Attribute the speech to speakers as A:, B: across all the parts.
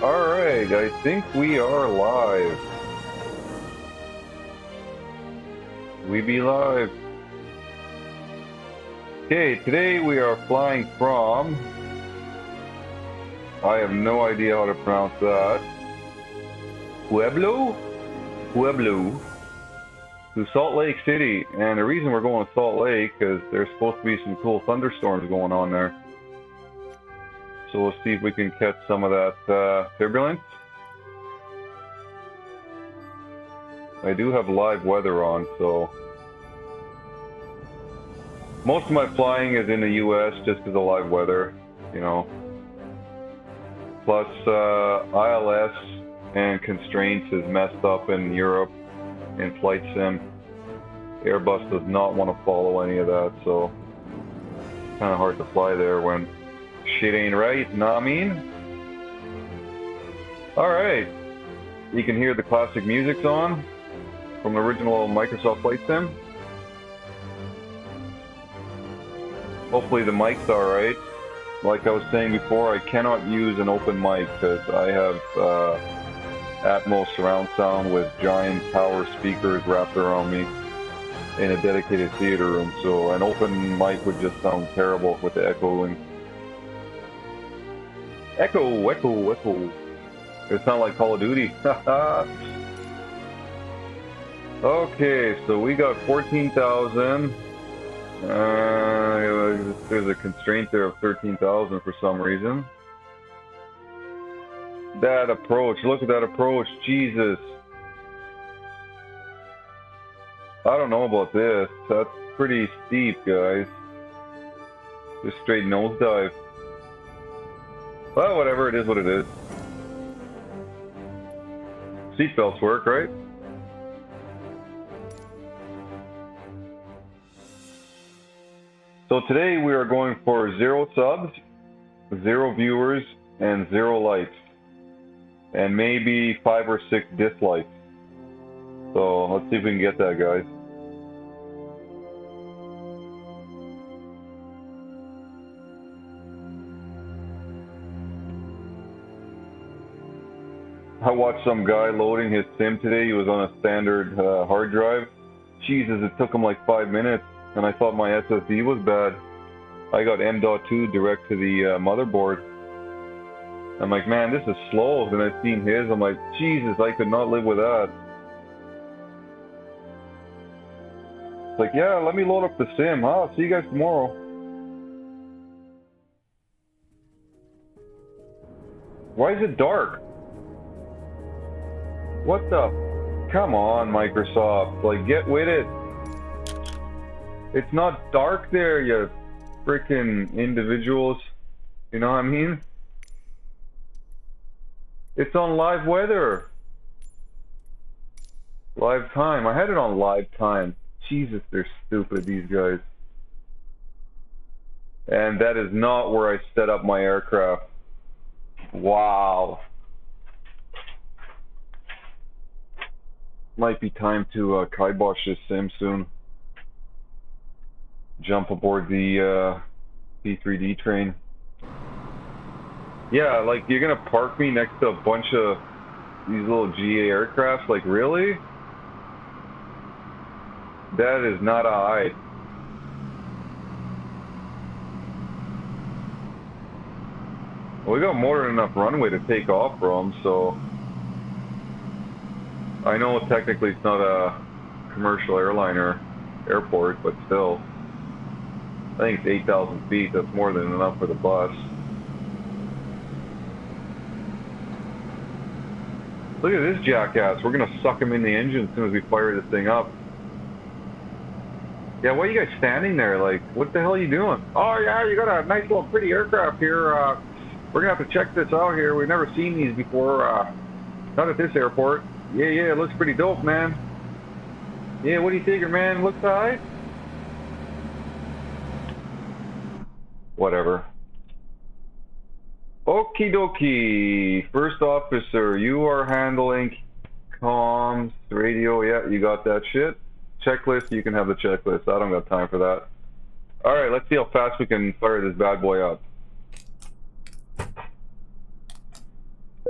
A: Alright, I think we are live. We be live. Okay, today we are flying from... I have no idea how to pronounce that. Pueblo? Pueblo. To Salt Lake City. And the reason we're going to Salt Lake is there's supposed to be some cool thunderstorms going on there. So we'll see if we can catch some of that turbulence. I do have live weather on, so... Most of my flying is in the US just because of live weather, you know. Plus, ILS and constraints is messed up in Europe in flight sim. Airbus does not want to follow any of that, so... Kind of hard to fly there when shit ain't right, know what I mean? Alright. You can hear the classic music's on from the original Microsoft Flight Sim. Hopefully the mic's alright. Like I was saying before, I cannot use an open mic because I have Atmos surround sound with giant power speakers wrapped around me in a dedicated theater room, so an open mic would just sound terrible with the echoing. Echo, echo, echo. It sounds like Call of Duty. Okay, so we got 14,000. There's a constraint there of 13,000 for some reason. That approach, look at that approach, Jesus. I don't know about this. That's pretty steep, guys. Just straight nosedive. Well, whatever, it is what it is. Seatbelts work, right? So today we are going for 0 subs, 0 viewers, and 0 likes. And maybe 5 or 6 dislikes. So let's see if we can get that, guys. I watched some guy loading his sim today. He was on a standard hard drive. Jesus, it took him like 5 minutes, and I thought my SSD was bad. I got M.2 direct to the motherboard. I'm like, man, this is slow. Then I seen his. I'm like, Jesus, I could not live with that. It's like, yeah, let me load up the sim. Huh? See you guys tomorrow. Why is it dark? What the? Come on, Microsoft. Like, get with it. It's not dark there, you freaking individuals. You know what I mean? It's on live weather. Live time. I had it on live time. Jesus, they're stupid, these guys. And that is not where I set up my aircraft. Wow. Might be time to kibosh this sim soon. Jump aboard the P3D train. Yeah, like, you're gonna park me next to a bunch of these little GA aircrafts? Like, really? That is not alright. Well, we got more than enough runway to take off from, so... I know technically it's not a commercial airliner airport, but still. I think it's 8,000 feet. That's more than enough for the bus. Look at this jackass. We're going to suck him in the engine as soon as we fire this thing up. Yeah, why are you guys standing there? Like, what the hell are you doing? Oh, yeah, you got a nice little pretty aircraft here. We're going to have to check this out here. We've never seen these before. Not at this airport. Yeah, it looks pretty dope, man. Yeah, what do you figure, man? Looks alright? Whatever. Okie dokie. First officer, you are handling comms, radio. Yeah, you got that shit. Checklist, you can have the checklist. I don't got time for that. Alright, let's see how fast we can fire this bad boy up.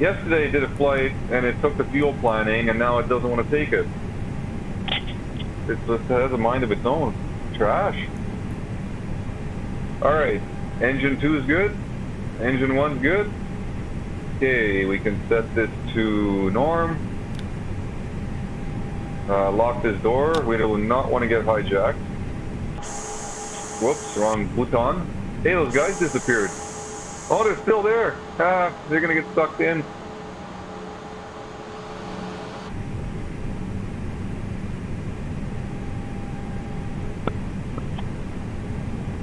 A: Yesterday I did a flight and it took the fuel planning and now it doesn't want to take it. It just has a mind of its own. Trash. Alright, engine 2 is good. Engine 1's good. Okay, we can set this to norm. Lock this door. We do not want to get hijacked. Whoops, wrong button. Hey, those guys disappeared. Oh, they're still there. Ah, they're gonna get sucked in.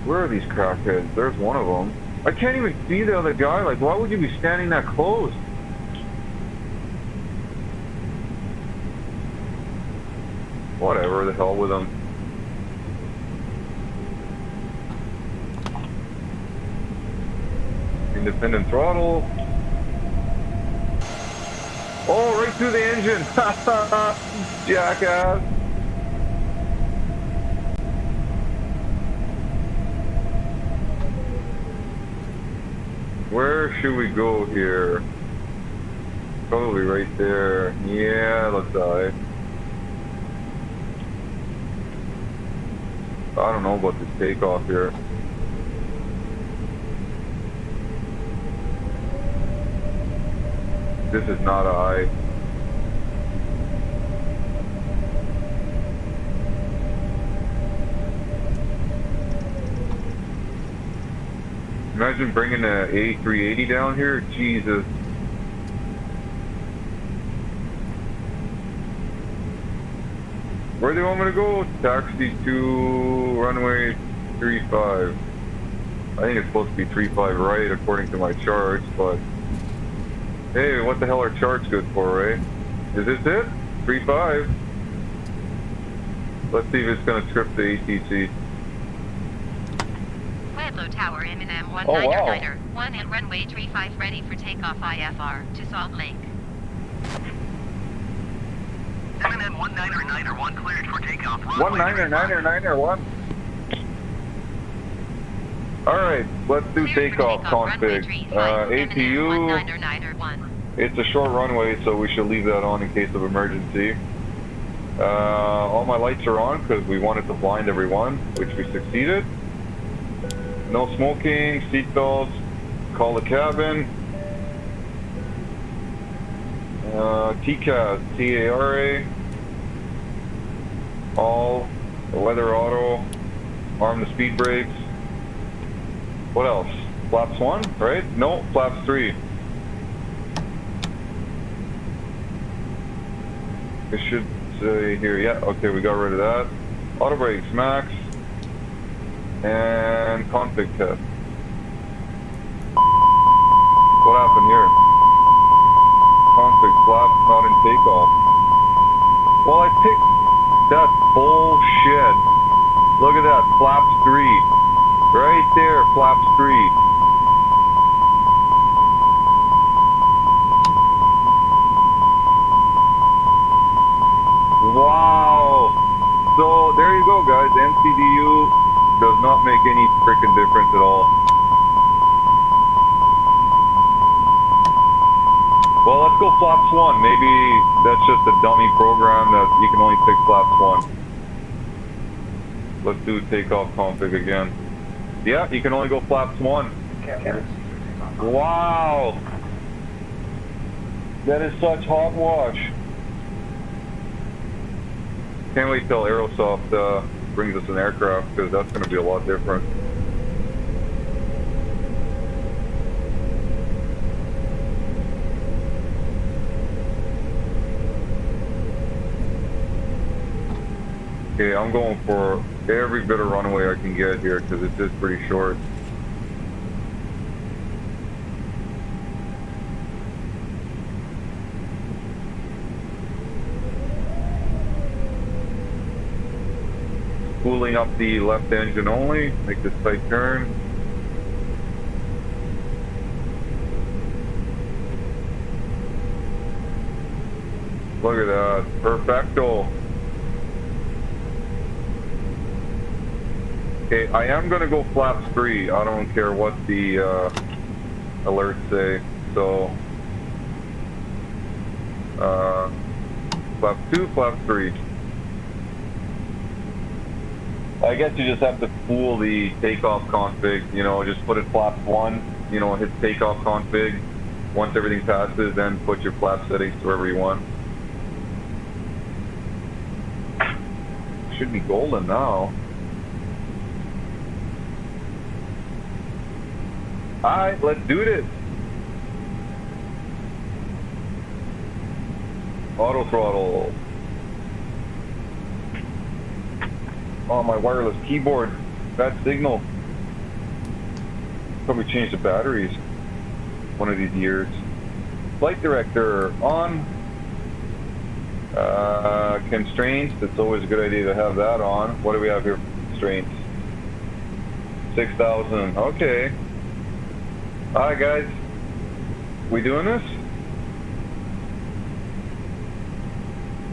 A: Where are these crackheads? There's one of them. I can't even see the other guy. Like, why would you be standing that close? Whatever, the hell with them. Independent throttle. Oh, right through the engine. Jackass. Where should we go here? Probably right there. Yeah, let's die. I don't know about this takeoff here. This is not a high. Imagine bringing a A380 down here. Jesus. Where do you want me to go? Taxi to runway 35. I think it's supposed to be 35 right according to my charts, but hey, what the hell are charts good for, right? Is this it? 35. Let's see if it's going to script the ATC.
B: Pueblo Tower, M&M 19
A: Oh, wow.
B: 1 at runway 35 ready for takeoff IFR to Salt Lake.
C: M&M 1991 cleared for takeoff.
A: 1991. Alright, let's do takeoff config. APU, it's a short runway, so we should leave that on in case of emergency. All my lights are on because we wanted to blind everyone, which we succeeded. No smoking, seatbelts, call the cabin. TCAS, T-A-R-A. All, weather auto, arm the speed brakes. What else? Flaps 1, right? No, flaps 3. It should say here, yeah, okay, we got rid of that. Auto brakes, max. And config test. What happened here? Config flaps not in takeoff. Well, I picked that bullshit. Look at that, flaps 3. Right there, flaps 3. Wow. So there you go, guys. MCDU does not make any freaking difference at all. Well, let's go flaps 1. Maybe that's just a dummy program that you can only pick flaps 1. Let's do takeoff config again. Yeah, you can only go flaps 1. Wow. That is such hogwash. Can't wait till Aerosoft brings us an aircraft, because that's going to be a lot different. Okay, I'm going for every bit of runway I can get here, because it's just pretty short. Spooling up the left engine only, make this tight turn. Look at that, perfecto. Okay, I am gonna go flaps 3. I don't care what the alerts say. So Flap 2, flap 3. I guess you just have to fool the takeoff config, you know, just put it flap 1, you know, hit takeoff config. Once everything passes, then put your flap settings to wherever you want. Should be golden now. Alright, let's do this. Auto throttle. Oh, my wireless keyboard. Bad signal. Probably change the batteries one of these years. Flight director on. Constraints. It's always a good idea to have that on. What do we have here for constraints? 6,000. Okay. Alright, guys. We doing this?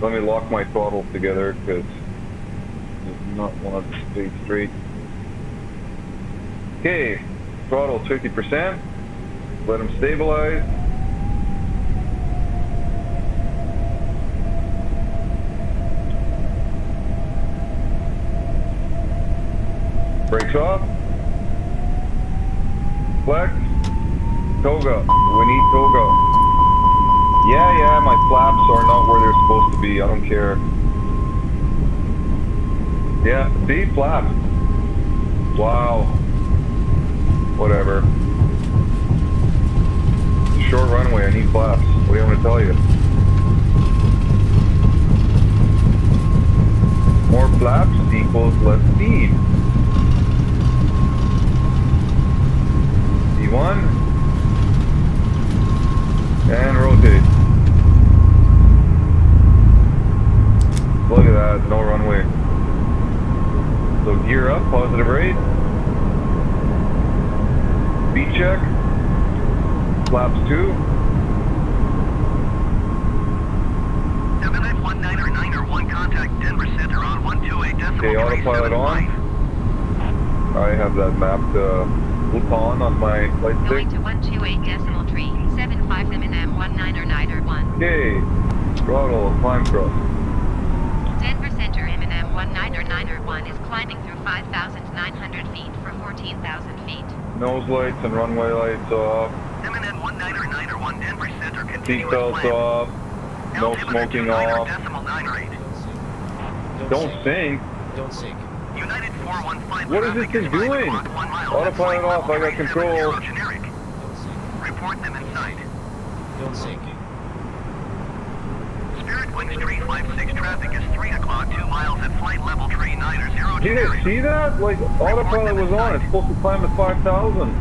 A: Let me lock my throttles together because I not want to stay straight. Okay, throttle 50%. Let them stabilize. Brakes off. Flex. Toga. We need toga. Yeah, my flaps are not where they're supposed to be. I don't care. Yeah, see? Flaps. Wow. Whatever. Short runway, I need flaps. What do you want me to tell you? More flaps equals less speed. D1. And rotate. Look at that, no runway. So gear up, positive rate. Speed check. Flaps 2.
C: Eminent 199er1, contact Denver Center on 128.3.
A: Okay, autopilot on. I have that mapped on my flight stick.
B: Going to 128.375 Eminem 199er1.
A: Okay, throttle, climb thrust.
B: Denver Center Eminem 199er1 is climbing through 5,900 feet for 14,000 feet.
A: Nose lights and runway lights off.
C: Eminent 199er1, Denver Center, continuous
A: Seatbelts
C: climb.
A: off. No
C: Altimeter
A: smoking
C: 29er
A: off.
C: decimal 98.
A: Don't sink.
D: Don't sink.
C: United 415.
A: What is this thing doing? Autopilot off, I got control.
C: Generic.
D: Don't sink.
C: Report them inside.
D: Don't sink.
C: Spirit Wings 356 traffic is 3 o'clock, 2 miles at flight level 39er0
A: You didn't see that? Like, autopilot was on. It's supposed to climb at 5,000.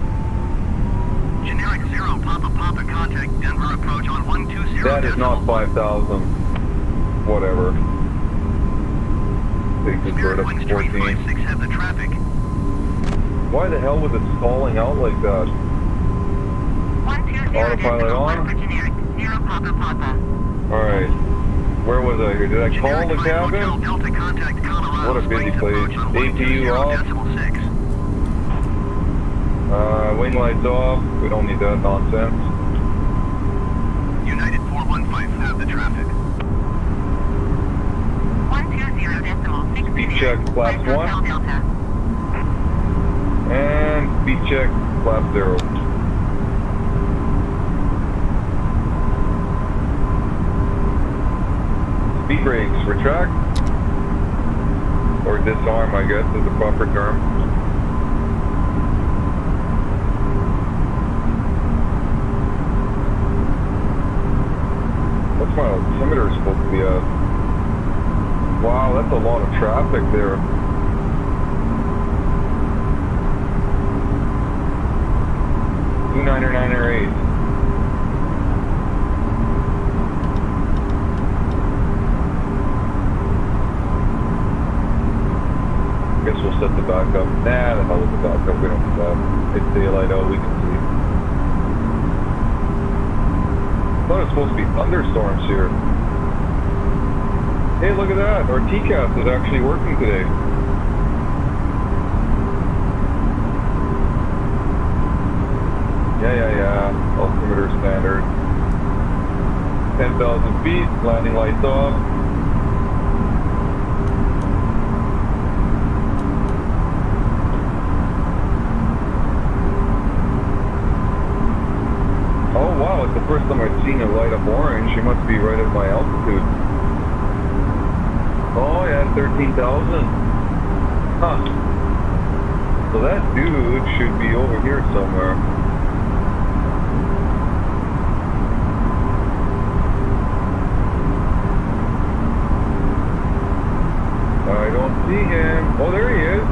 C: Generic 0, Papa, contact Denver approach on 120.
A: That is not 5,000. Whatever. Take this bird
C: Spirit
A: up
C: Wings
A: to 14.
C: 356 have the traffic.
A: Why the hell was it stalling out like that?
B: 120
A: Autopilot on.
B: for generic 0 Papa.
A: Alright. Where was I here? Did I call
C: Generic
A: the
C: 5 Hotel
A: cabin?
C: Delta, contact Colorado
A: What a busy
C: Springs
A: place.
C: approach on
A: APU off.
C: 120.6.
A: Wing lights off. We don't need that nonsense.
C: United 415 have the traffic.
B: 120.6.
A: Speed check, flaps 1.
B: Delta.
A: And speed check, flap 0. Speed brakes, retract. Or disarm, I guess, is the proper term. What's my altimeter supposed to be at? Wow, that's a lot of traffic there. Niner 8. Guess we'll set the backup. Nah, the hell with the backup. We don't need that. It's daylight out. We can see. I thought it was supposed to be thunderstorms here. Hey, look at that. Our TCAS is actually working today. Yeah. Altimeter standard. 10,000 feet, landing lights off. Oh wow, it's the first time I've seen it light up orange. It must be right at my altitude. Oh yeah, 13,000. Huh. So that dude should be over here somewhere. I don't see him. Oh, there he is.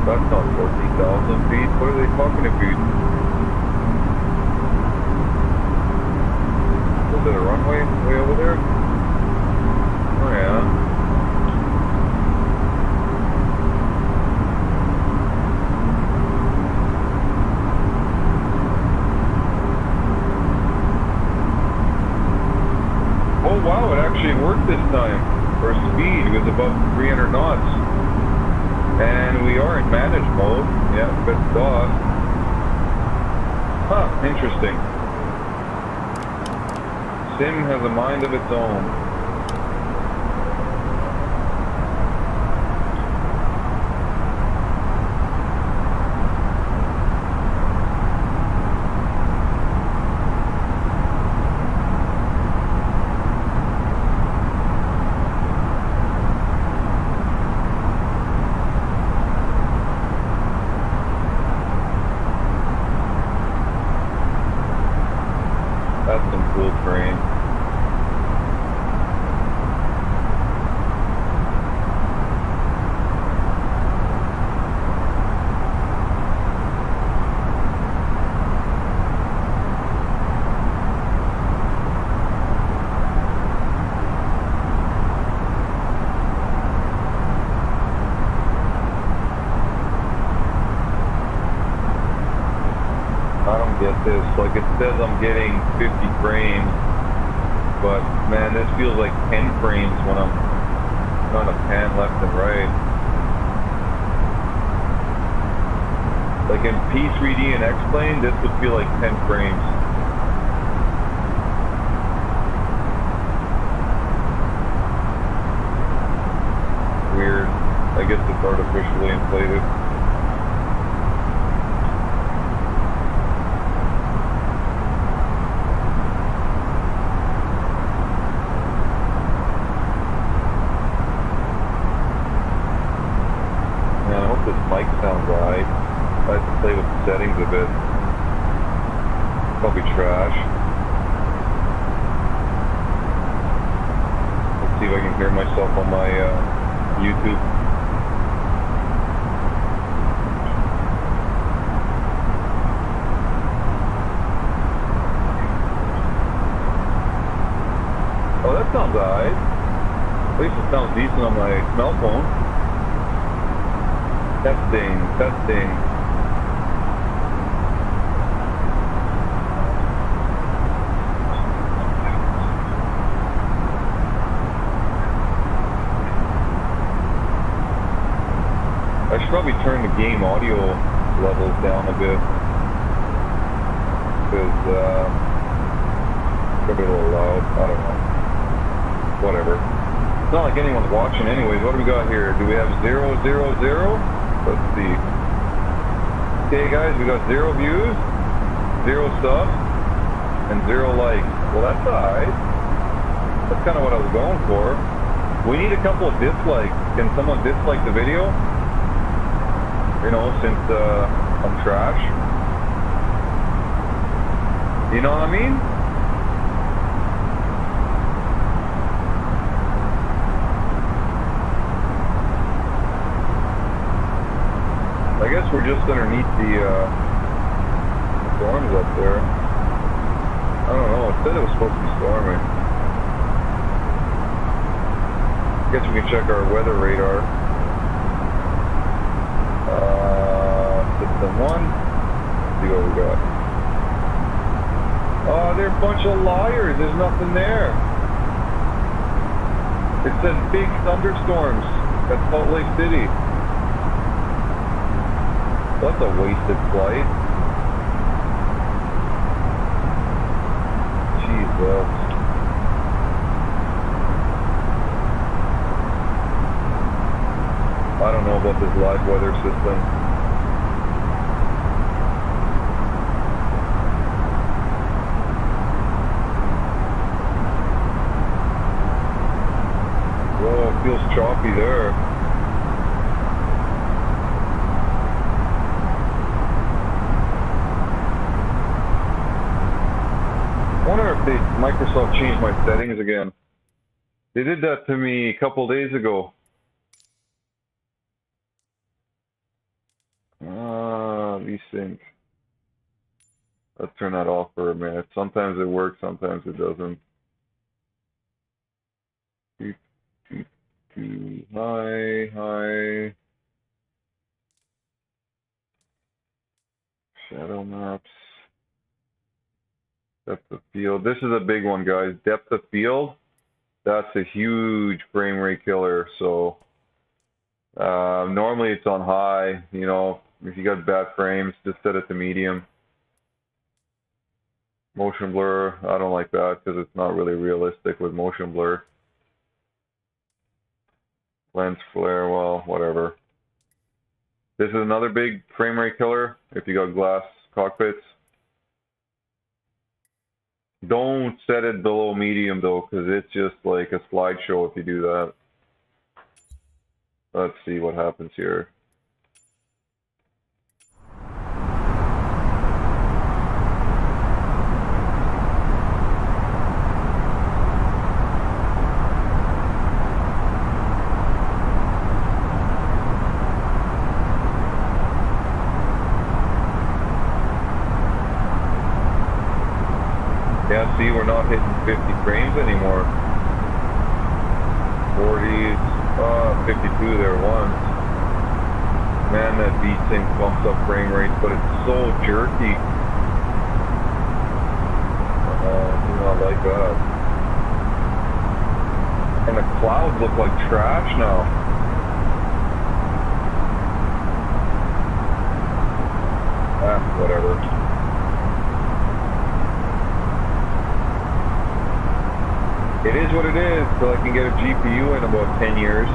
A: That's not 14,000 feet. What are they talking about? Is it a runway way over there? Oh yeah. Oh wow, it actually worked this time. Our speed was above 300 knots. And we are in managed mode. Yeah, good stuff. Huh, interesting. Sim has a mind of its own. That's some cool terrain. I don't get this. Like, it says I'm getting 50 frames, but man, this feels like 10 frames when I'm trying to pan left and right. Like in P3D and X-Plane, this would feel like 10 frames. Weird. I guess it's artificially inflated. This mic sounds right. I have to play with the settings a bit. Probably trash. Let's see if I can hear myself on my YouTube. Oh, that sounds alright. At least it sounds decent on my cell phone. Testing, testing. I should probably turn the game audio levels down a bit. Because, it's probably a little loud. I don't know. Whatever. It's not like anyone's watching anyways. What do we got here? Do we have 0, 0, 0? Let's see. Okay guys, we got 0 views, 0 subs, and 0 likes. Well, that's alright. That's kind of what I was going for. We need a couple of dislikes. Can someone dislike the video? You know, since I'm trash. You know what I mean? I guess we're just underneath the storms up there. I don't know, it said it was supposed to be storming. I guess we can check our weather radar. System 1. Let's see what we got. Oh, they're a bunch of liars. There's nothing there. It says big thunderstorms at Salt Lake City. That's a wasted flight. Jesus. I don't know about this live weather system. Whoa, it feels choppy there. I wonder if Microsoft changed my settings again. They did that to me a couple days ago. These. Let's turn that off for a minute. Sometimes it works, sometimes it doesn't. Hi. Shadow maps. Depth of field. This is a big one, guys. Depth of field. That's a huge frame rate killer. So normally it's on high. You know, if you got bad frames, just set it to medium. Motion blur. I don't like that because it's not really realistic with motion blur. Lens flare. Well, whatever. This is another big frame rate killer if you got glass cockpits. Don't set it below medium though, because it's just like a slideshow if you do that. Let's see what happens here. Yeah, see, we're not hitting 50 frames anymore. 40s, 52 there once. Man, that V-Sync bumps up frame rates, but it's so jerky. Do not like that. And the clouds look like trash now. Whatever. It is what it is, so I can get a GPU in about 10 years.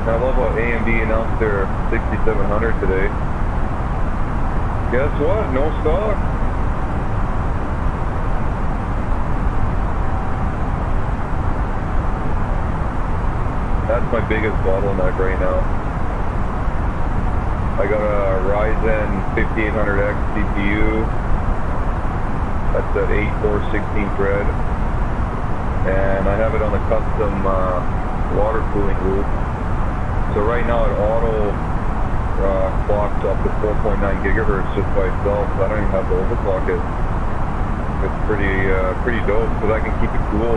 A: I love how AMD announced their 6700 today. Guess what? No stock. That's my biggest bottleneck right now. I got a Ryzen 5800X CPU. That's that 8-core 16 thread, and I have it on a custom water cooling loop. So right now it auto clocks up to 4.9 gigahertz just by itself. So I don't even have to overclock it. It's pretty dope because I can keep it cool.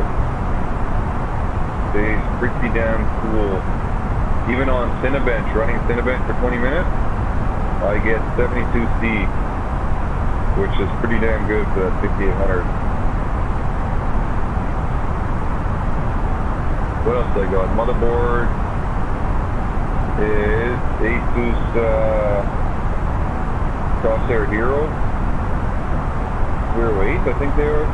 A: Stays pretty damn cool. Even on Cinebench, running Cinebench for 20 minutes, I get 72C. Which is pretty damn good for that 5800. What else I got? Motherboard is Asus Crosshair Hero. We're 8, I think they are.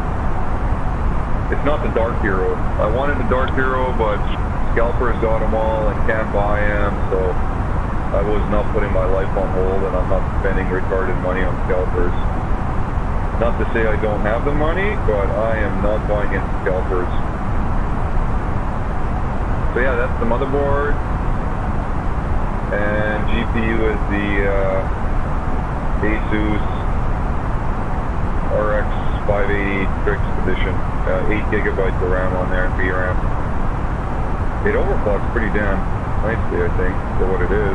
A: It's not the Dark Hero. I wanted the Dark Hero, but scalpers got them all and can't buy them, so I was not putting my life on hold, and I'm not spending retarded money on scalpers. Not to say I don't have the money, but I am not buying into scalpers. So yeah, that's the motherboard. And GPU is the Asus RX 580 Strix Edition. 8 gigabytes of RAM on there and VRAM. It overclocks pretty damn nicely, I think, for what it is.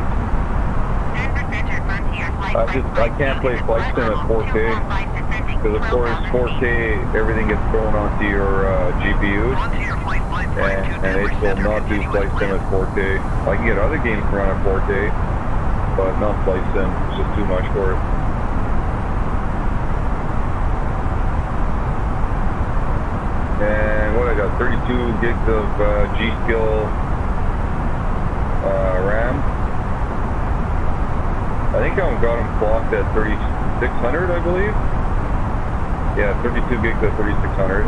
A: I can't play Flight Sim at 4K. Because of course 4K, everything gets thrown onto your GPUs, and it will not do Flight Sim at 4K. I can get other games to run at 4K, but not Flight Sim. It's just too much for it. And what I got, 32 gigs of G-Skill RAM. I think I got them clocked at 3600, I believe. Yeah, 32 gigs at 3600.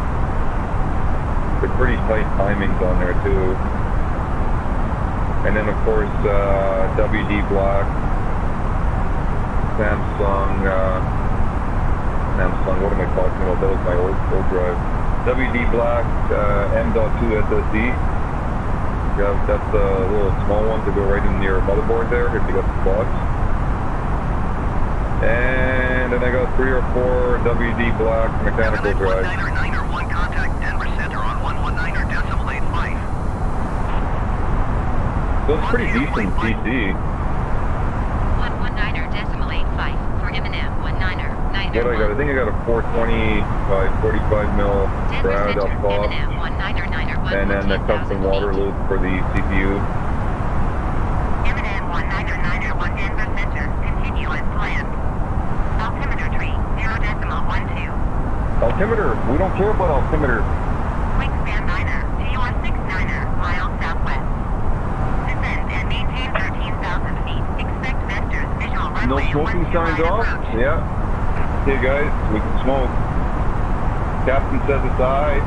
A: They're pretty tight timings on there too. And then of course WD Black, Samsung, what am I talking about? That was my old drive. WD Black M.2 SSD. Yeah, that's a little small one to go right in your motherboard there if you got the spots. And then I got 3 or 4 WD Black mechanical drives.
C: 1 contact Denver Center on 119er decimal 85.
A: So it's pretty decent PC.
B: 119er decimal 85 for Eminem 19er 9er.
A: What I got? I think I got a 420 by 45 mil brad up top. And then a custom water loop for the CPU.
B: Eminem 19er 1 Denver Center. Continue as planned. Altimeter tree 0.12.
A: Altimeter. We don't care about altimeter.
B: Wingspan 9er to your 69er miles southwest. Descend and maintain 13,000 feet. Expect vectors visual runway.
A: No smoking signs off?
B: Approach.
A: Yeah. Okay guys, we can smoke. Captain says it's aye.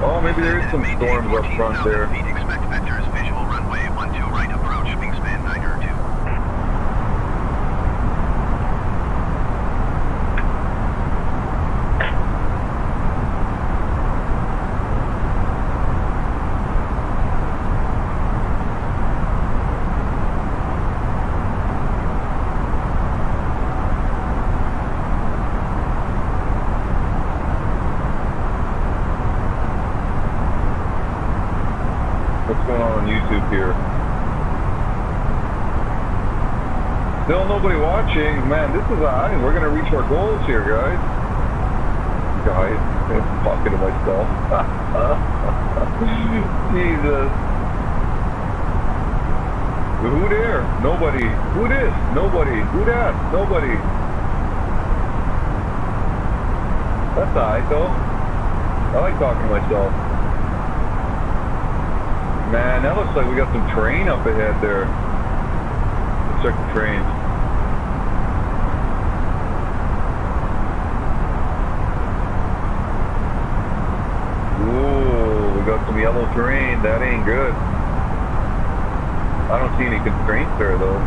A: Oh, maybe there is some storms up front there.
C: Expect vectors visual runway 12 right approach wingspan 9er 2.
A: What's going on YouTube here? Still nobody watching. Man, this is we're gonna reach our goals here, guys. Guys, I'm talking to myself. Jesus. Who there? Nobody. Who this? Nobody. Who that? Nobody. That's alright though. I like talking to myself. Man, that looks like we got some terrain up ahead there. Let's check the trains. Ooh, we got some yellow terrain. That ain't good. I don't see any constraints there though.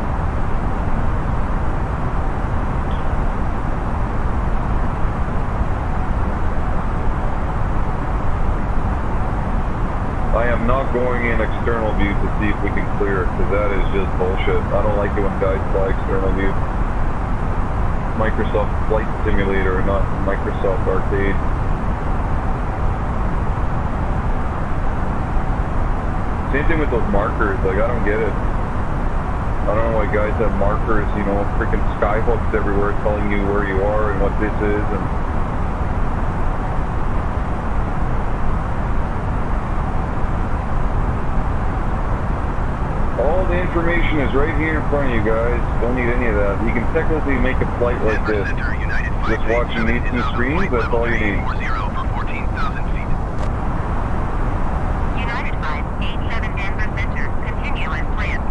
A: I am not going in external view to see if we can clear it, because that is just bullshit. I don't like it when guys fly external view. Microsoft Flight Simulator, not Microsoft Arcade. Same thing with those markers, like I don't get it. I don't know why guys have markers, you know, freaking skyhooks everywhere telling you where you are and what this is, and all the information is right here in front of you guys. Don't need any of that. You can technically make a flight like this. Just watching these two screens, that's all you need.
B: United 587 Denver Center. Continue as planned.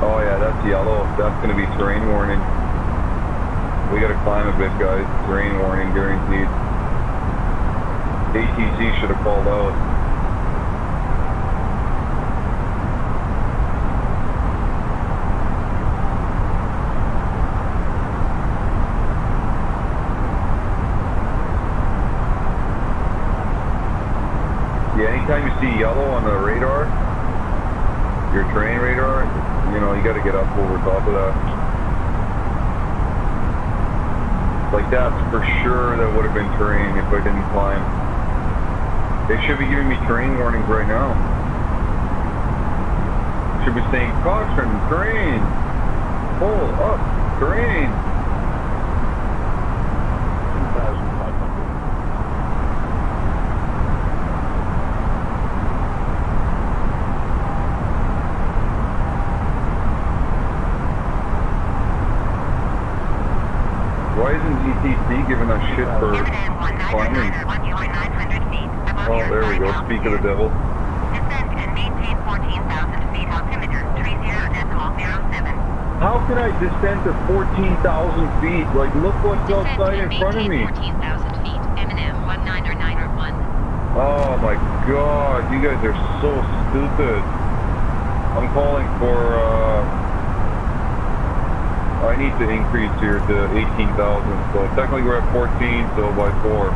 A: Oh yeah, that's yellow. That's going to be terrain warning. We got to climb a bit, guys. Terrain warning guaranteed. ATC should have called out. Yeah, anytime you see yellow on the radar, your terrain radar, you know, you got to get up over top of that. Like that's for sure that would have been terrain if I didn't climb. They should be giving me terrain warnings right now. Should be saying, caution, terrain, pull up, terrain. 2,500. Why isn't ETC giving us shit for climbing? Oh, there we go. Speak of the devil.
B: Descend and maintain 14,000 feet. Altimeter 30.07.
A: How can I descend to 14,000 feet? Like, look what's outside in front of me.
B: 14,000 feet. M&M 1991.
A: Oh my god, you guys are so stupid. I'm calling for, I need to increase here to 18,000. So technically we're at 14, so by 4.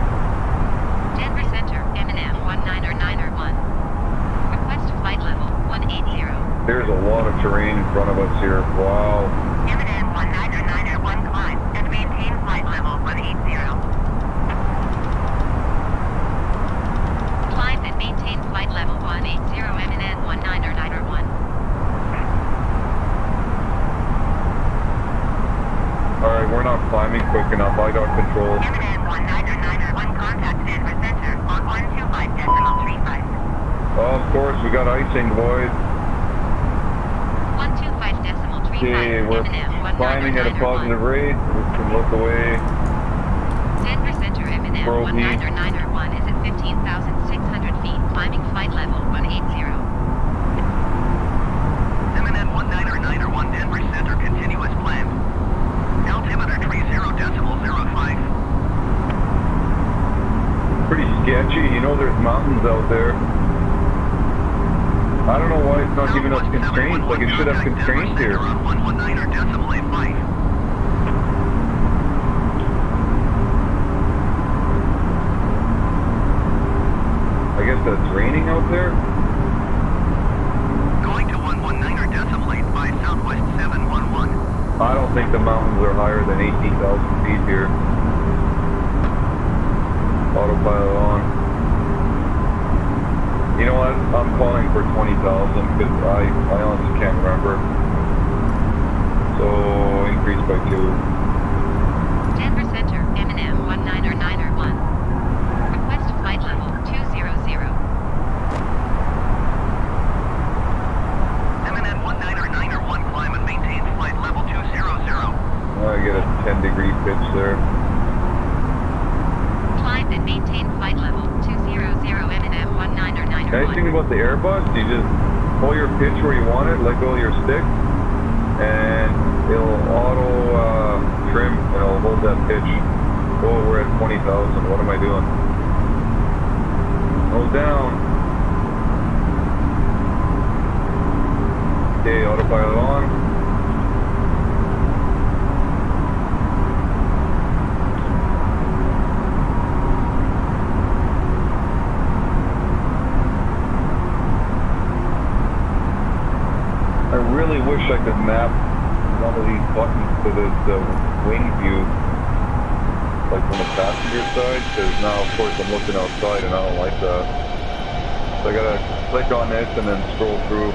B: Denver Center, M&M 1991. Request flight level 180.
A: There's a lot of terrain in front of us here. Wow.
B: M&M 1991 climb and maintain flight level 180. Climb and maintain flight level 180. M&M 1991.
A: Alright, we're not climbing quick enough. I got control.
B: M&M 1991 contact Denver Center on 125.35.
A: Oh, of course, we got icing, boys.
B: 125.35.
A: Okay, we're climbing at a positive rate. We can look away.
B: Denver Center, M&M
A: Pro heat.
B: 1991 is at 15,600 feet. Climbing flight level 180.
C: M&M 1991 Denver Center, continuous climb. Altimeter 30.05.
A: Pretty sketchy. You know there's mountains out there. I don't know why it's not giving us constraints. Like, it should have constraints here.
C: On 119.85.
A: I guess that's raining out there.
C: Going to 119.85 Southwest 711.
A: I don't think the mountains are higher than 18,000 feet here. Autopilot on. You know what? I'm calling for 20,000 because I honestly can't remember. So increase by 2.
B: Denver Center, M&M 1991. Request flight level 200.
C: M&M 1991 climb and maintain flight level 200.
A: I get a 10-degree pitch there.
B: Climb and maintain flight level 200. M&M 1991.
A: Nice thing about the Airbus, you just pull your pitch where you want it, let go of your stick, and it'll auto trim and it'll hold that pitch. Oh, we're at 20,000. What am I doing? Hold down. Okay, autopilot on. I really wish I could map one of these buttons to this wing view, like from the passenger side, because now of course I'm looking outside and I don't like that. So I gotta click on this and then scroll through.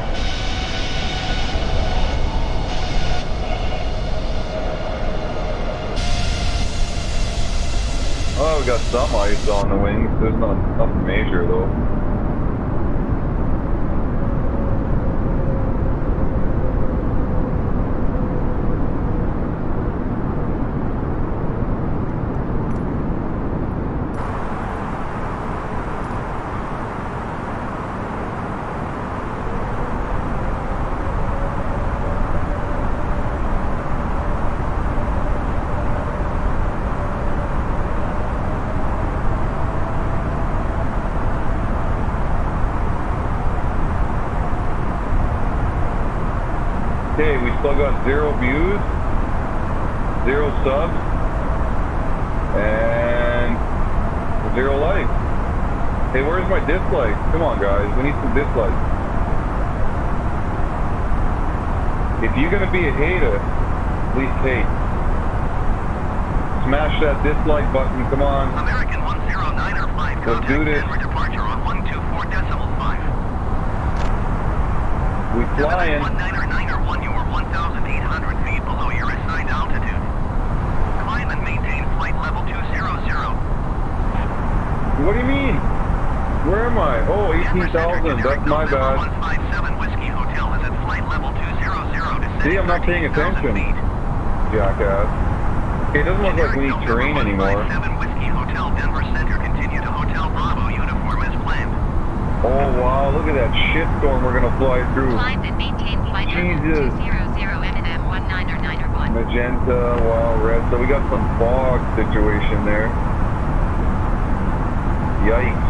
A: Oh, we got some ice on the wings. There's nothing major though. Okay, we still got 0 views, 0 subs, and 0 likes. Hey, where's my dislike? Come on, guys, we need some dislikes. If you're gonna be a hater, please hate. Smash that dislike button, come on.
C: American 10905,
A: Let's do this.
C: Denver departure on 124.5.
A: We flying.
C: 1991, you were 1,800 feet below your assigned altitude. Climb and maintain flight level 200.
A: What do you mean? Where am I? Oh, 18,000. That's my bad.
C: 157 Whiskey Hotel is at flight level 200.
A: See, I'm not paying attention. Jackass. Okay, it doesn't look like we need terrain anymore.
C: 157 Whiskey Hotel, Denver Center, continue to Hotel Bravo, uniform as planned.
A: Oh wow, look at that shitstorm we're gonna fly through.
B: Climb and maintain flight level
A: Jesus.
B: 200 M&M 19
A: Magenta, wow, red. So we got some fog situation there. Yikes.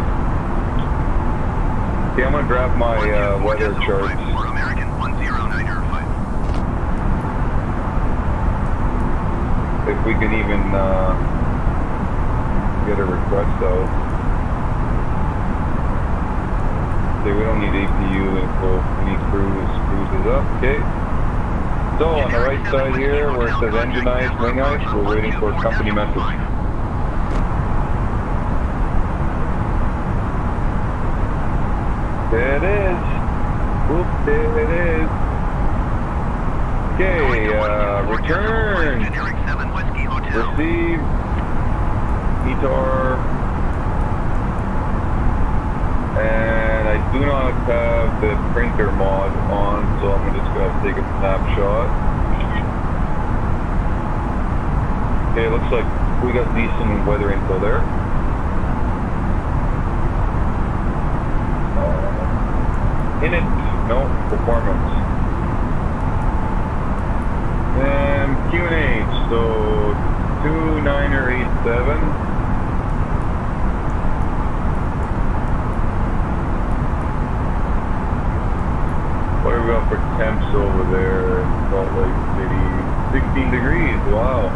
A: Okay, I'm gonna grab my weather charts.
C: For American 10905.
A: If we can even get a request out. Okay, we don't need APU info. We need cruises up. Okay. So on the right side here, where it says engine ice, wing ice, we're waiting for a company message. There it is. Oop, there it is. Okay, return. Receive. ETAR. And I do not have the printer mod on, so I'm just going to take a snapshot. Okay, looks like we got decent weather info there. In it, no, performance. And QNH, so 2987. What do we got for temps over there in Salt Lake City? 16 degrees, wow.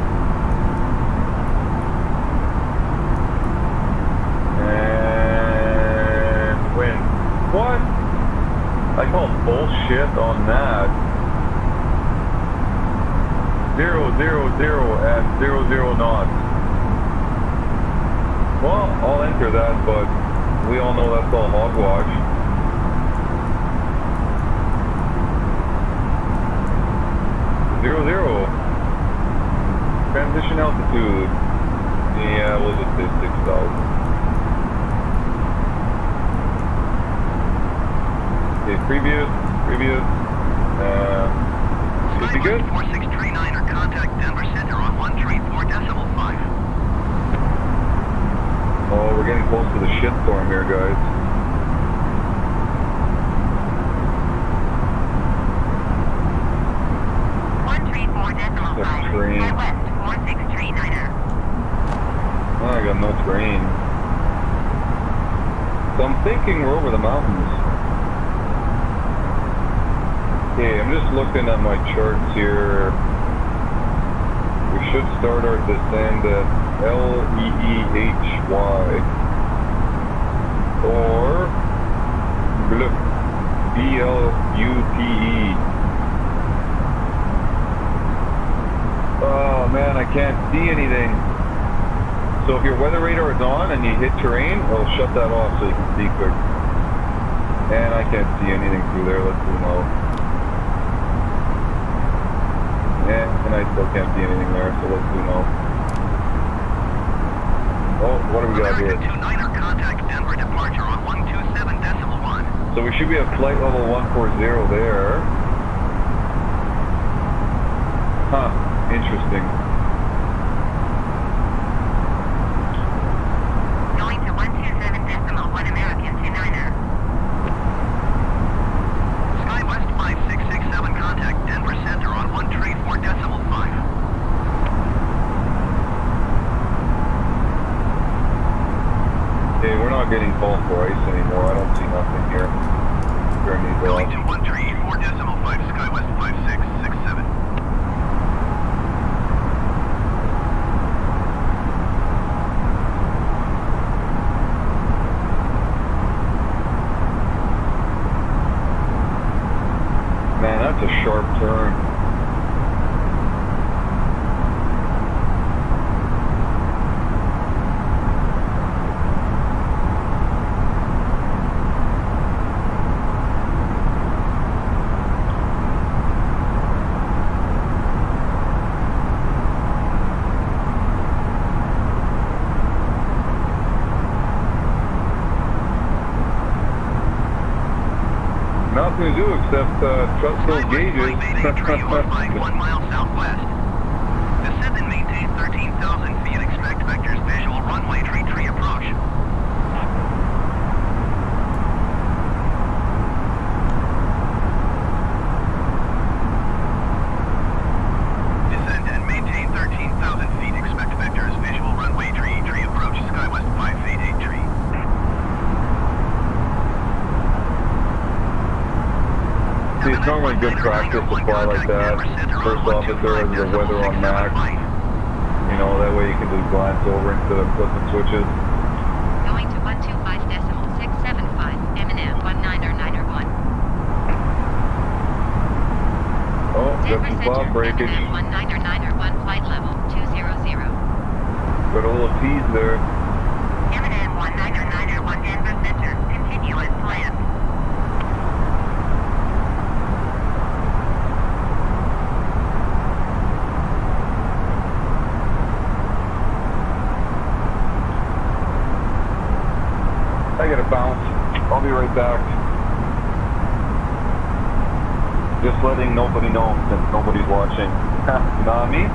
A: And wind. What? I call bullshit on that. 000 at 00 knots. Well, I'll enter that, but we all know that's all hogwash. 00. Transition altitude. Yeah, we'll just say 6,000. Okay, previous. Should be good.
C: 4639 or contact Denver Center on 134.5.
A: Oh, we're getting close to the shitstorm here, guys. Train.
B: West 4639er.
A: Oh, I got no train. So I'm thinking we're over the mountains. Okay, I'm just looking at my charts here. We should start our descent at Leehy or Blute. Oh man, I can't see anything. So if your weather radar is on and you hit terrain, it'll shut that off so you can see quick. And I can't see anything through there, let's zoom out. And I still can't see anything there, so let's zoom out. Oh, what do we got here?
C: 29er contact Denver departure on 127.1.
A: So we should be at flight level 140 there. Huh. Interesting.
B: Going to 127.1 American 29er.
C: SkyWest 5667 contact Denver Center on 134.5.
A: Okay, we're not getting called for ice anymore. I don't see nothing here. Turn these off.
C: Going to 134.5 SkyWest 5667.
A: Man, that's a sharp turn. Nothing to do except trust those gauges.
C: 1 mile southwest. Descend and maintain 13,000 feet. Expect vectors visual runway tree approach.
A: See, it's normally good practice to fly like that. First officer has the weather on max. You know, that way you can just glance over instead of flipping switches.
B: Going to 125.675, M&M 19er1.
A: Oh, got some cloud breakage.
B: M&M 19er1 flight level 200.
A: Got a little tease there.
B: M&M 19er1 Denver Center, continue as planned.
A: I gotta bounce. I'll be right back. Just letting nobody know since nobody's watching. You know what I mean?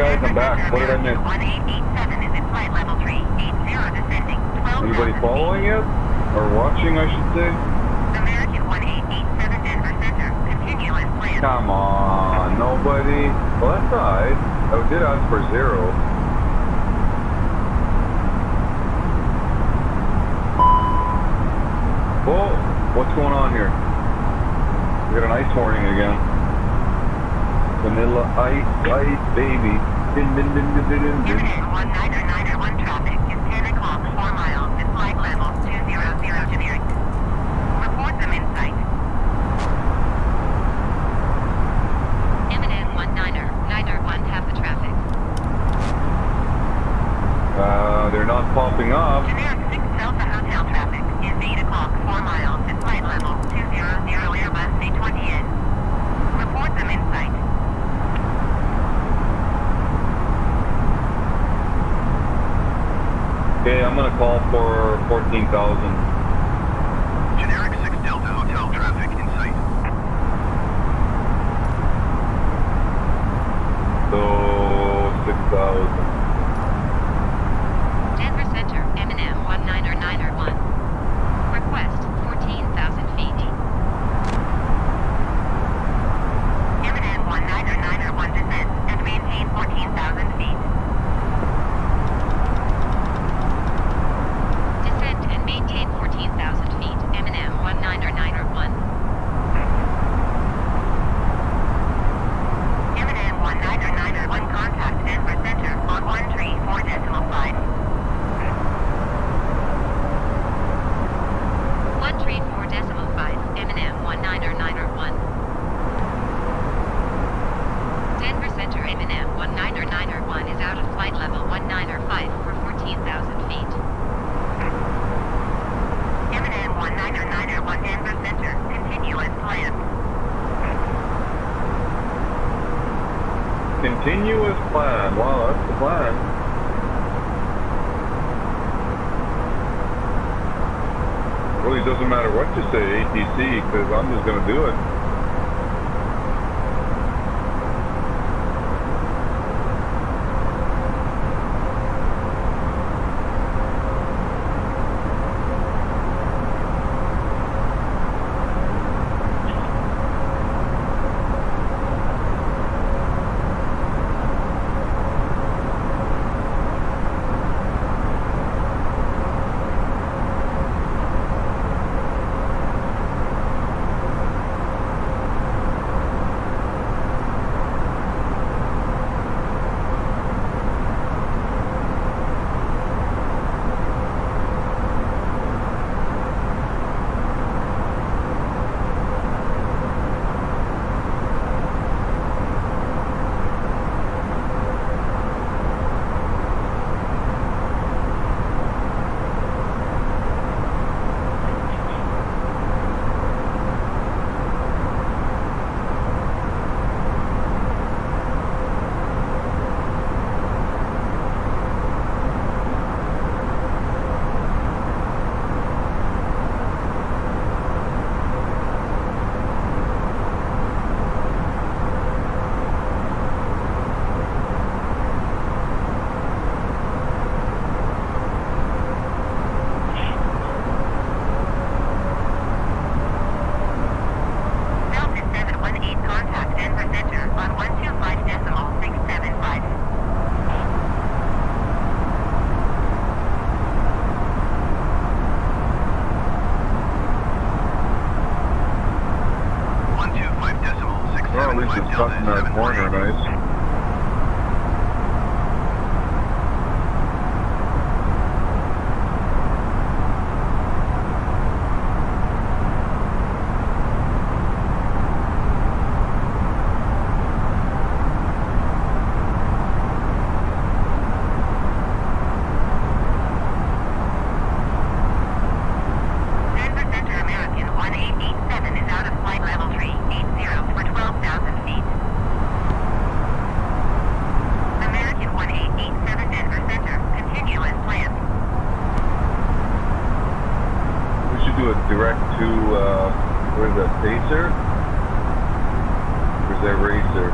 A: Guys, I'm back. What did I miss?
B: 1887 is at flight level 380 descending. 12
A: Anybody following it? Or watching, I should say?
B: American 1887 Denver Center. Continue as planned.
A: Come on, nobody. Well, that's alright. I did ask for 0. Whoa, what's going on here? We got an ice warning again. Vanilla ice, baby. Din, din, din, din, din, din, din.
B: M&M 19er1 traffic is 10 o'clock, 4 miles at flight level 200 generic. Report them in sight. M&M 19er1 have the traffic.
A: They're not popping up.
B: Generic 6 Delta Hotel traffic is 8 o'clock, 4 miles at flight level 200 Airbus A20N. Report them in sight.
A: Okay, I'm gonna call for 14,000.
C: Generic 6 Delta Hotel traffic in sight.
A: So, 6,000.
B: Denver Center, M&M 19er1. Request 14,000 feet. M&M 19er1 descend and maintain 14,000 feet. Descend and maintain 14,000 feet. M&M 19er1. M&M 19er1 contact Denver Center on 134.5. 134.5, M&M 19er1. Denver Center, M&M 19er1 is out of flight level 195 for 14,000 feet. M&M 19er1 Denver Center, continue as planned.
A: Continuous plan. Wow, that's the plan. Really doesn't matter what you say, ATC, because I'm just going to do it. Cutting that corner nice. Direct to, where's that, Pacer? Where's that Racer?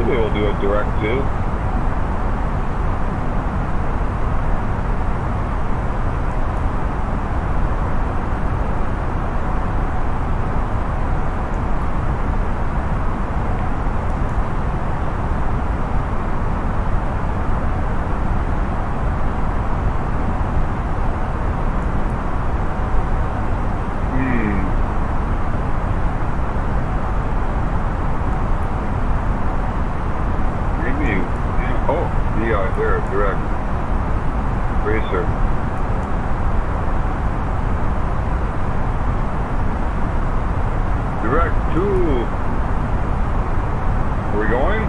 A: We'll do a direct to. There, direct. Racer. Direct to. Are we going?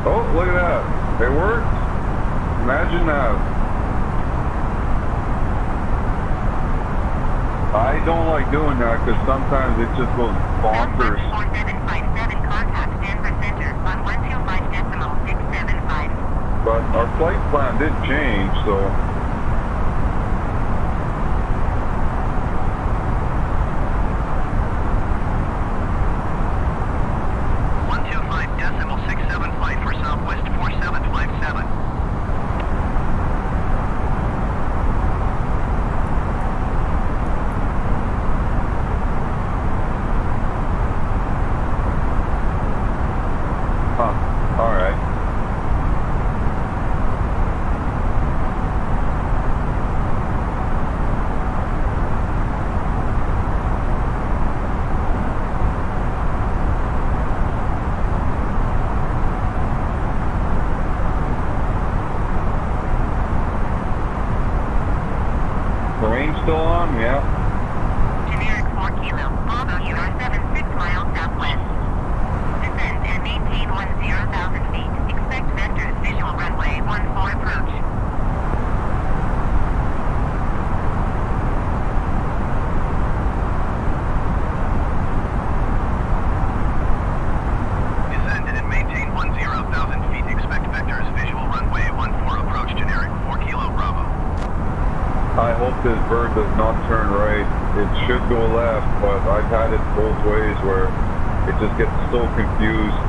A: Oh, look at that. It worked. Imagine that. I don't like doing that because sometimes it just goes bonkers.
B: 4757 contact Denver Center on 125.675.
A: But our flight plan did change, so.
C: For Southwest 4757.
A: Huh. All right. says bird does not turn right. It should go left, but I've had it both ways where it just gets so confused.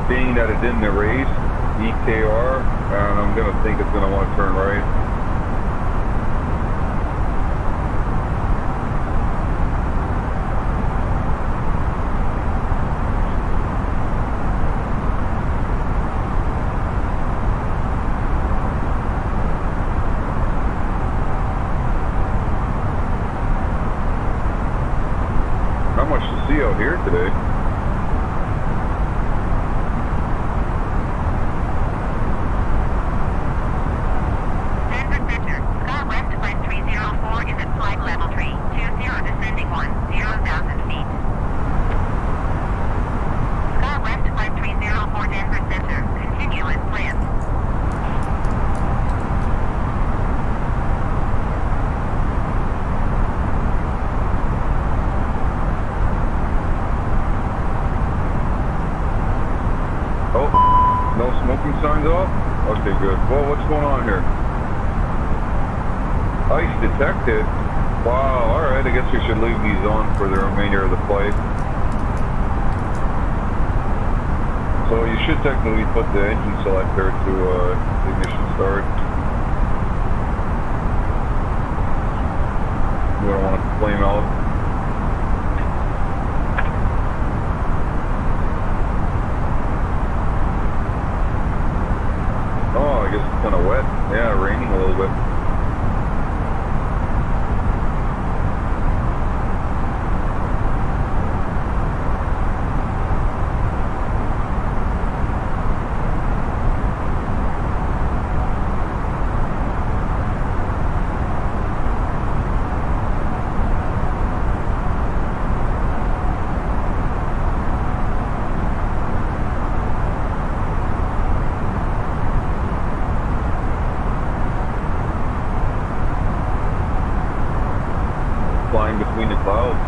A: Being that it didn't erase EKR, and I'm gonna think it's gonna want to turn right. Not much to see out here today.
B: Denver Center, Sky West Flight 304 is at flight level 320 descending 10,000 feet. Sky West Flight 304 Denver Center, continue as planned.
A: Oh, no smoking signs off? Okay, good. Well, what's going on here? Ice detected? Wow, alright, I guess we should leave these on for the remainder of the flight. So you should technically put the engine selector to ignition start. We don't want to flame out. Oh, I guess it's kind of wet. Yeah, raining a little bit. Flying between the clouds.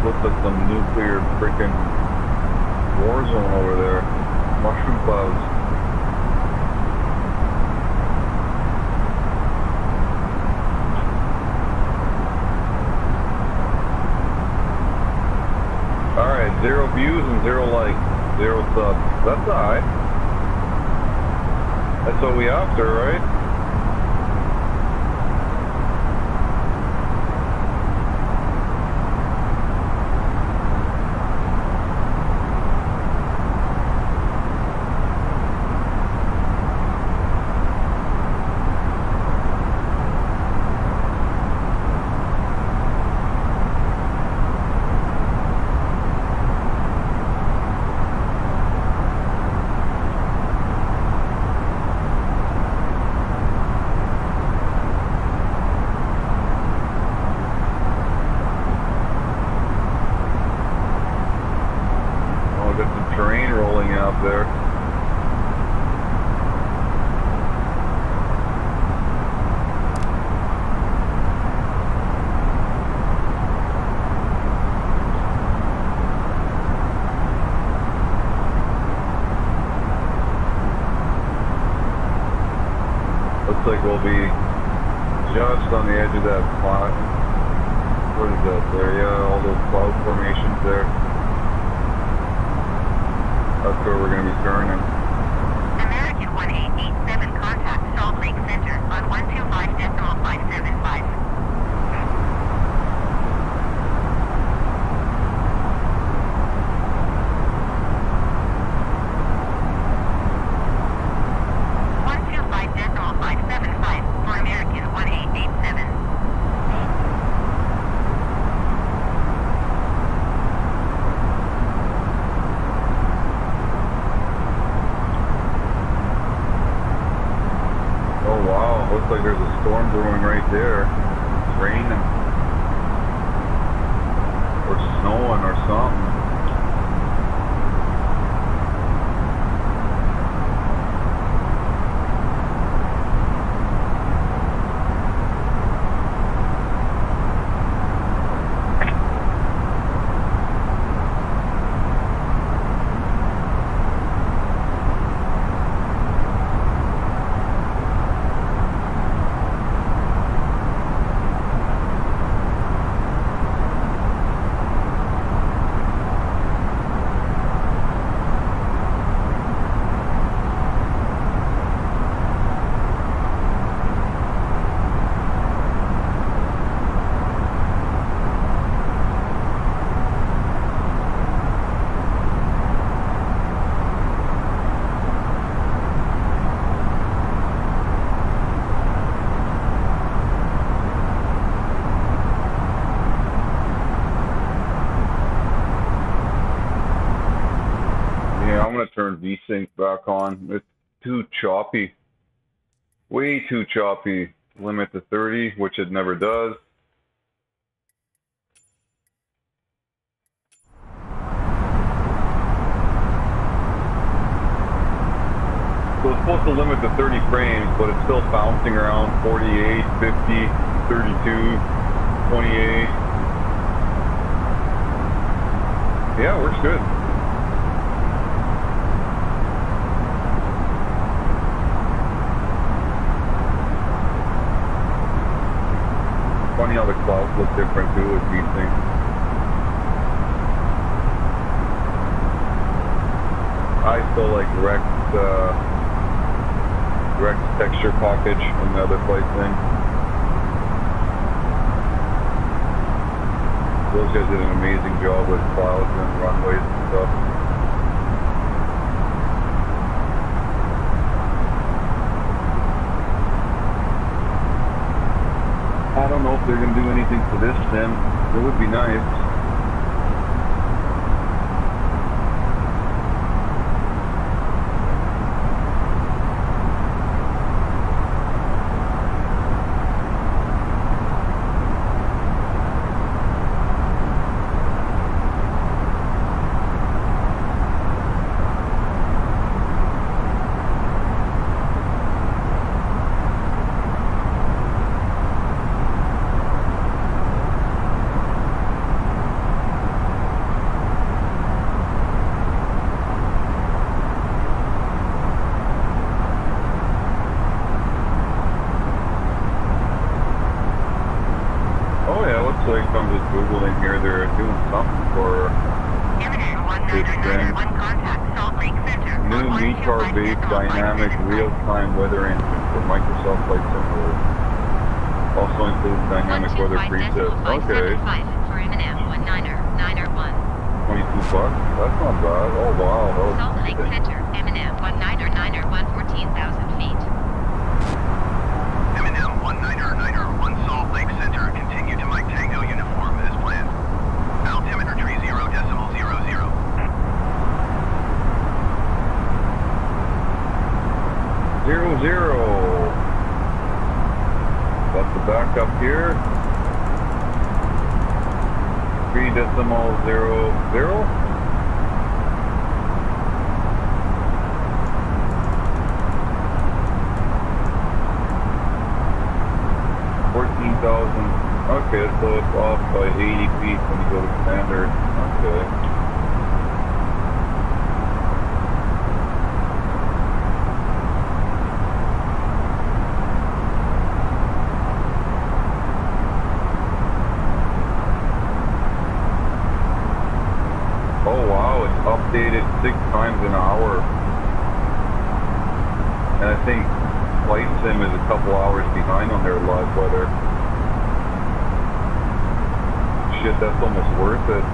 A: Looks like some nuclear freaking war zone over there. Mushroom clouds. Alright, 0 views and 0 likes, 0 subs. That's alright. That's what we after, right? Terrain rolling out there. Looks like we'll be just on the edge of that spot. What is that there? Yeah, all those cloud formations there. That's where we're going to be turning.
B: American 1887 contact Salt Lake Center on 125.575. for American 1887.
A: Oh wow, looks like there's a storm brewing right there. It's raining. Or snowing or something. I'm going to turn VSync back on. It's too choppy. Way too choppy. Limit to 30, which it never does. So it's supposed to limit to 30 frames, but it's still bouncing around 48, 50, 32, 28. Yeah, it works good. Funny how the clouds look different too with VSync. I still like Rex texture package and the other place thing. Those guys did an amazing job with clouds and runways and stuff. I don't know if they're going to do anything for this sim. It would be nice. Like I'm just Googling here, they're doing something for this thing. New METAR-based dynamic real-time weather engine for Microsoft Flight Simulator. Also includes dynamic weather presets. Okay.
B: For M&M 19er
A: 22 bucks? That's not bad. Oh wow.
B: Salt Lake Center, M&M 19er 14,000 feet.
C: M&M 19er 1 Salt Lake Center, continue to Mike Tango uniform as planned. Altimeter tree 0.00.
A: 00. That's the backup here. 3.00. 14,000. Okay, so it's off by 80 feet when you go to standard. Okay. Oh wow, it's updated 6 times in an I think Flight Sim is a couple hours behind on their live weather. Shit, that's almost worth it.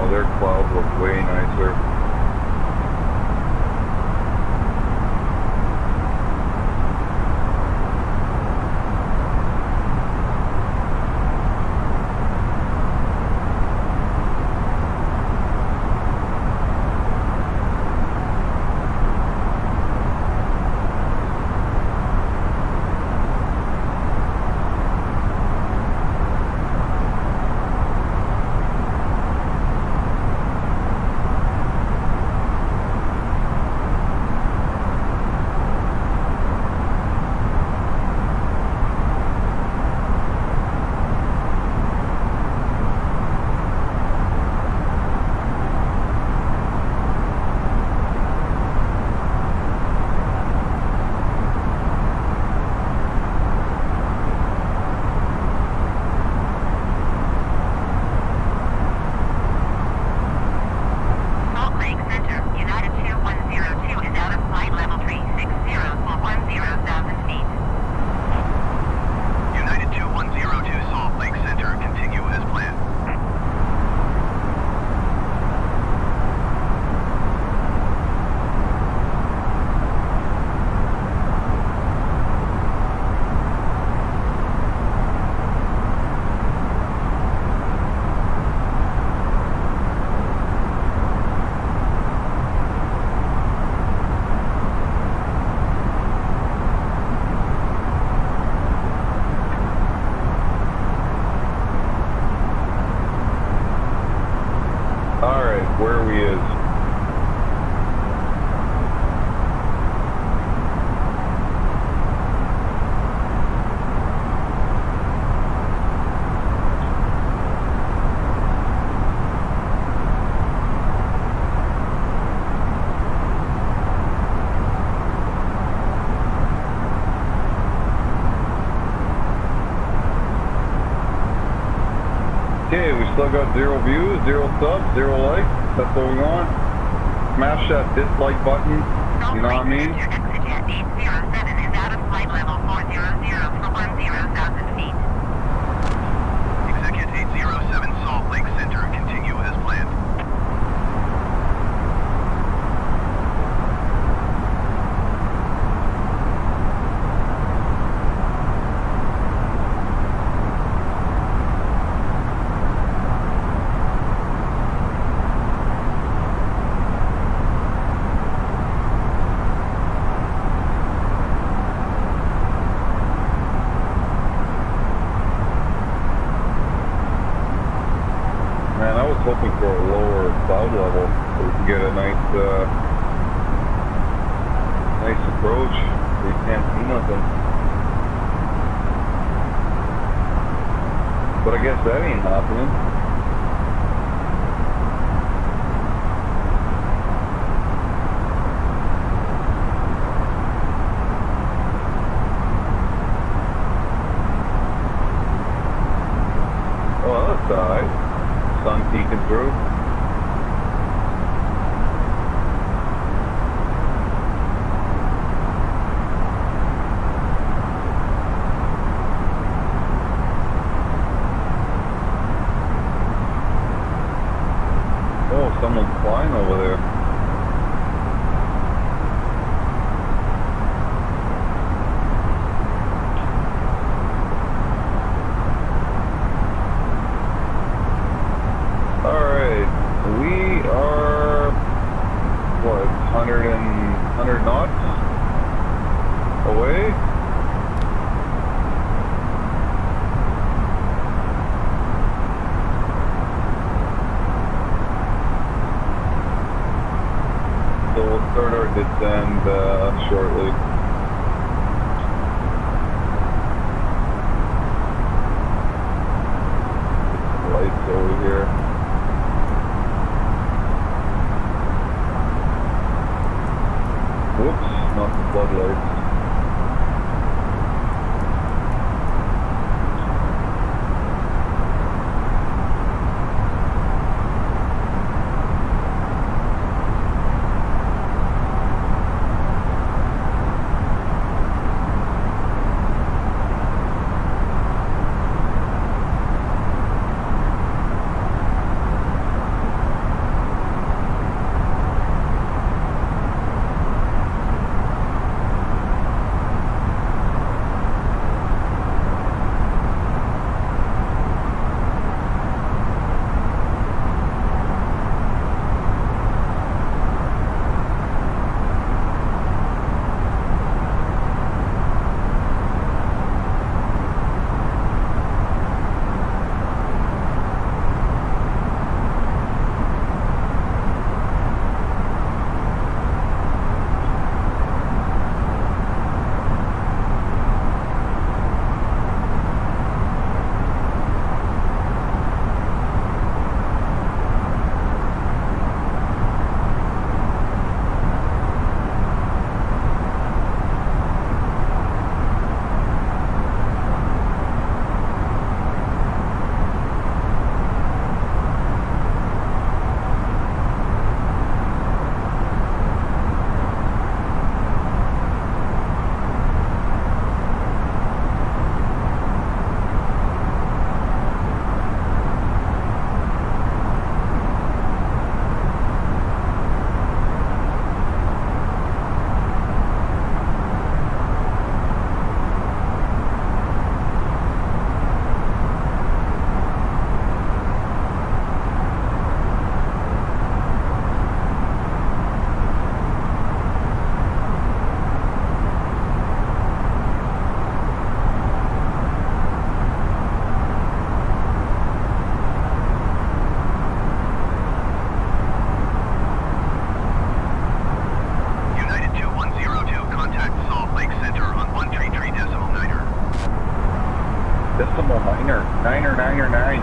A: Their clouds look way nicer. Where we is. Okay, we still got 0 views, 0 subs, 0 likes. That's what we want. Smash that dislike button. You know what I mean?
B: Your ExitJet 807 is out of flight level 400 for 10,000 feet.
C: Execute 807 Salt Lake Center. Continue as planned.
A: Hoping for a lower cloud level so we can get a nice approach. We can't see nothing. But I guess that ain't happening. Oh, that's alright. Sun peeking through. 100 knots. Away. So we'll start our descent shortly. Lights over here. Whoops, not the floodlights. Decimal niner. Niner, niner, nine.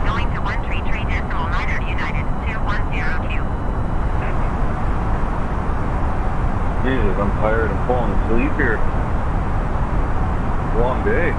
B: Going to 133.9 United 2102.
A: Jesus, I'm tired. I'm falling asleep here. Long day.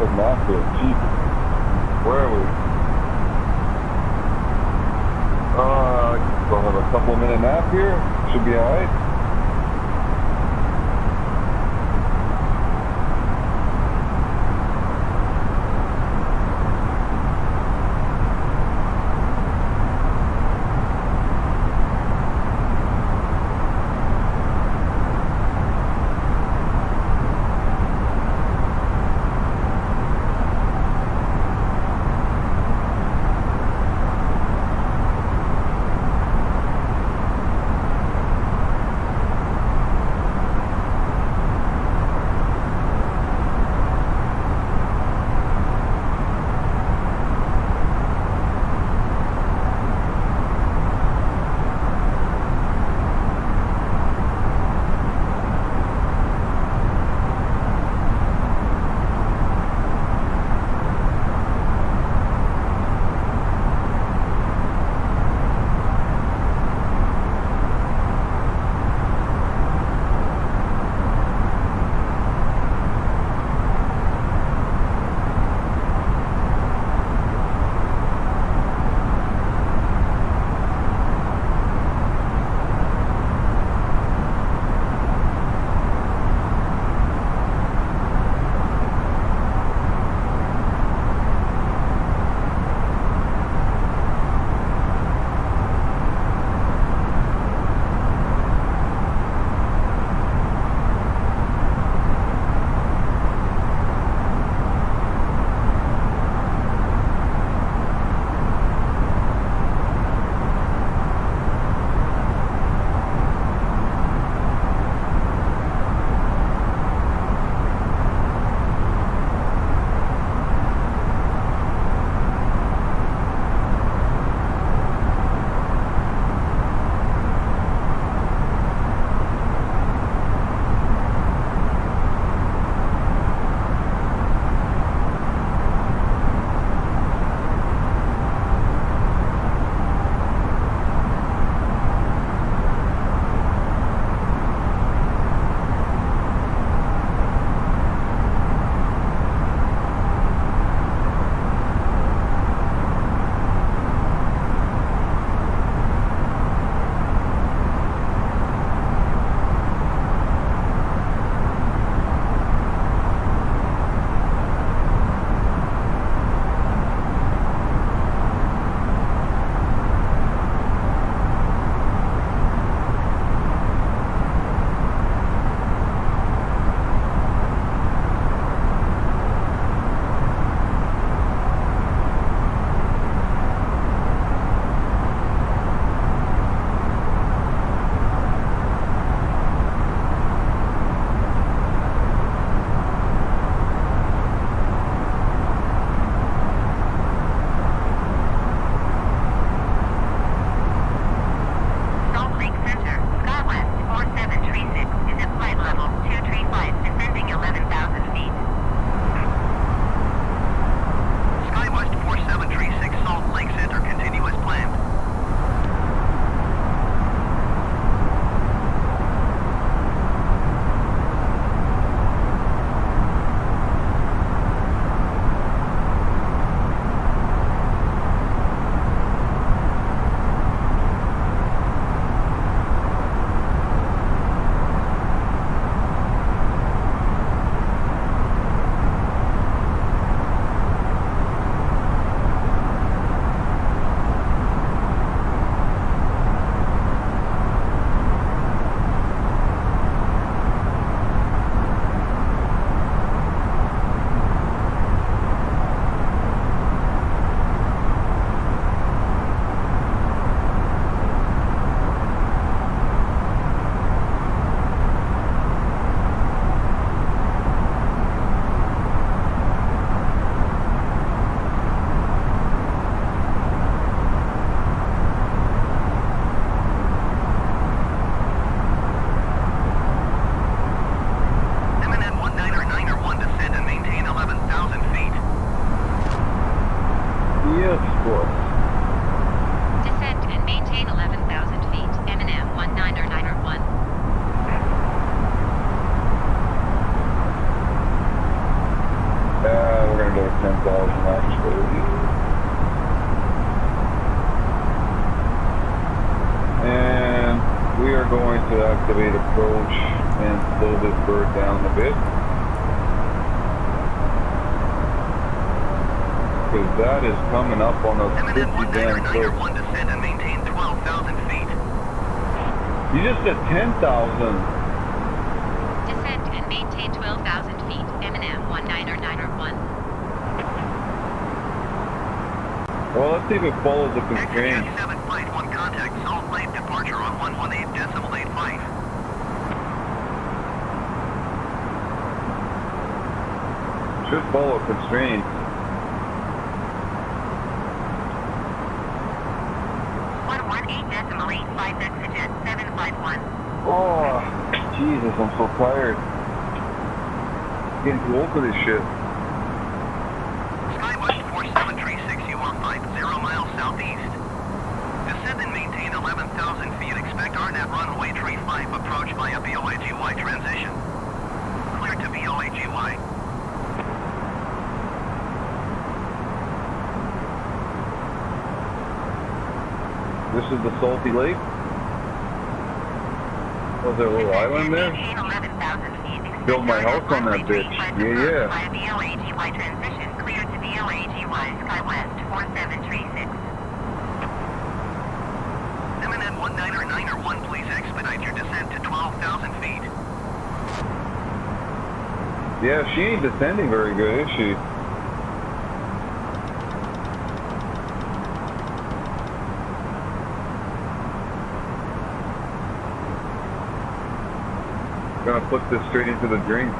A: quick nap here. Jesus. Where are we? We'll have a couple of minute nap here. Should be alright. 10,000 actually. And we are going to activate approach and slow this bird down a bit. Because that is coming up on us pretty damn quick.
C: One descend and maintain 12,000 feet.
A: You just said 10,000.
E: Descend and maintain 12,000 feet. M&M 19901.
A: Well, let's see if it follows the constraints.
C: Exit 7 flight 1 contact Salt Lake departure on 118.85.
A: Should follow constraints.
B: 118.85 exit 751.
A: Oh, Jesus, I'm so tired. Getting too old for this shit.
C: Skywest 4736, you are 50 miles southeast. Descend and maintain 11,000 feet. Expect RNAV runway 35 approach via BOAGY transition. Clear to BOAGY.
A: This is the Salty Lake. Was there a little island there?
B: Maintain 11,000 feet.
A: Build my house on that bitch. Yeah.
B: Via BOAGY transition. Clear to BOAGY Skywest 4736.
C: M&M 19901, please expedite your descent to 12,000 feet.
A: Yeah, she ain't descending very good, is she? Gonna put this straight into the drink.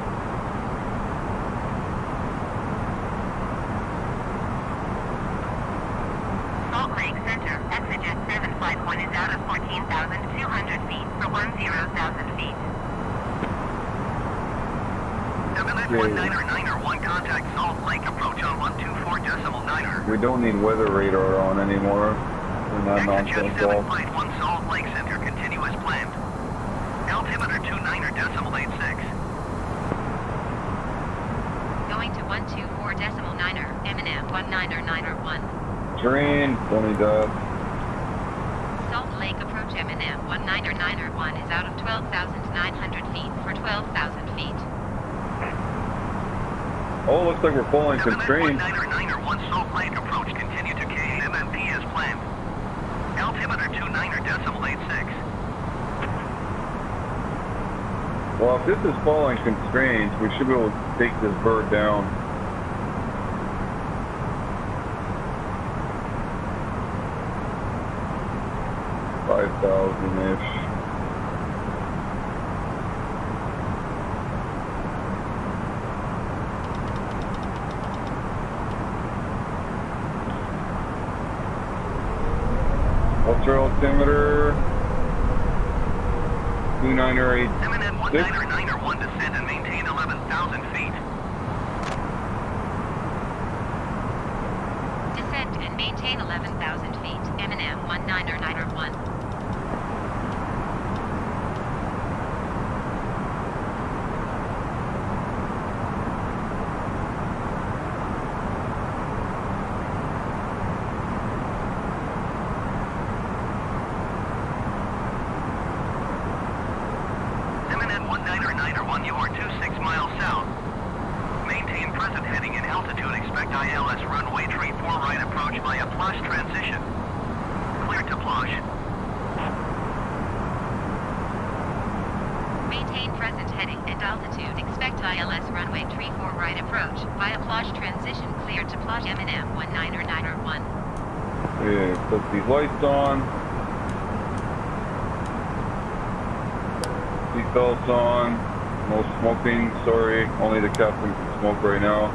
B: Salt Lake Center, exit 751 is out of 14,200 feet for 10,000 feet.
C: M&M 19901, contact Salt Lake approach on 124.9er.
A: We don't need weather radar on anymore. We're not
C: Exit
A: nonsense
C: 7
A: off.
C: flight 1 Salt Lake Center, continue as planned. Altimeter 29.86.
E: Going to 124.9er. M&M 19901.
A: Terrain, 20 dot.
E: Salt Lake approach M&M 19901 is out of 12,900 feet for 12,000 feet.
A: Oh, looks like we're following constraints.
C: M&M 19901, Salt Lake approach, continue to KMMP as planned. Altimeter 29.86.
A: Well, if this is following constraints, we should be able to take this bird down. $5,000-ish. What's our altimeter? 2908.
C: M&M 19901, descend and maintain 11,000 feet.
E: Descend and maintain 11,000 feet. M&M 19901.
C: M&M 19901, you are 26 miles south. Maintain present heading and altitude. Expect ILS runway 34 right approach via Plush transition. Clear to Plush.
E: Maintain present heading and altitude. Expect ILS runway 34 right approach via Plush transition. Clear to Plush. M&M 19901.
A: Okay, put these lights on. Seatbelts on. No smoking, sorry. Only the captain can smoke right now.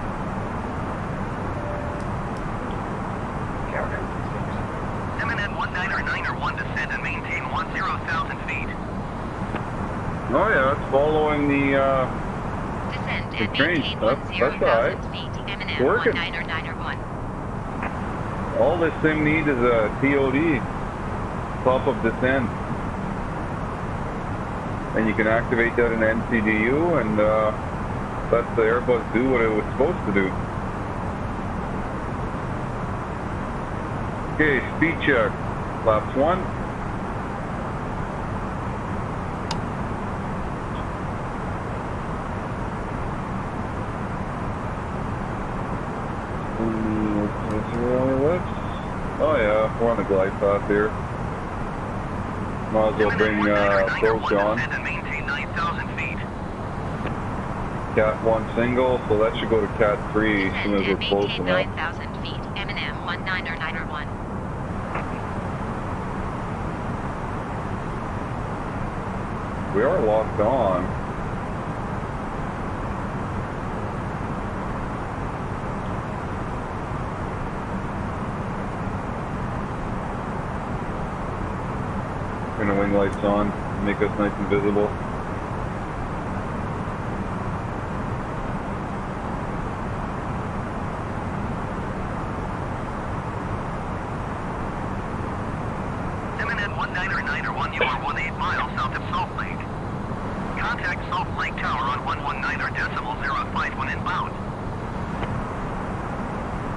C: M&M 19901, descend and maintain 10,000 feet.
A: Oh yeah, it's following the,
E: Descend
A: the
E: and
A: train.
E: maintain
A: That's
E: 10,000
A: alright.
E: feet. M&M
A: Working.
E: 19901.
A: All this thing needs is a TOD, top of descent. And you can activate that in NCDU and let the Airbus do what it was supposed to do. Okay, speed check. Flaps 1. Oh yeah, we're on the glide path here. Might as well bring approach on.
C: And maintain 9,000 feet.
A: Cat 1 single, so that should go to Cat 3 as soon as we're close
E: maintain
A: enough.
E: 9,000 feet. M&M 19er1.
A: We are locked on. Turn the wing lights on, make us nice and visible.
C: M&M 19er1, you are 18 miles south of Salt Lake. Contact Salt Lake Tower on 119.051 inbound.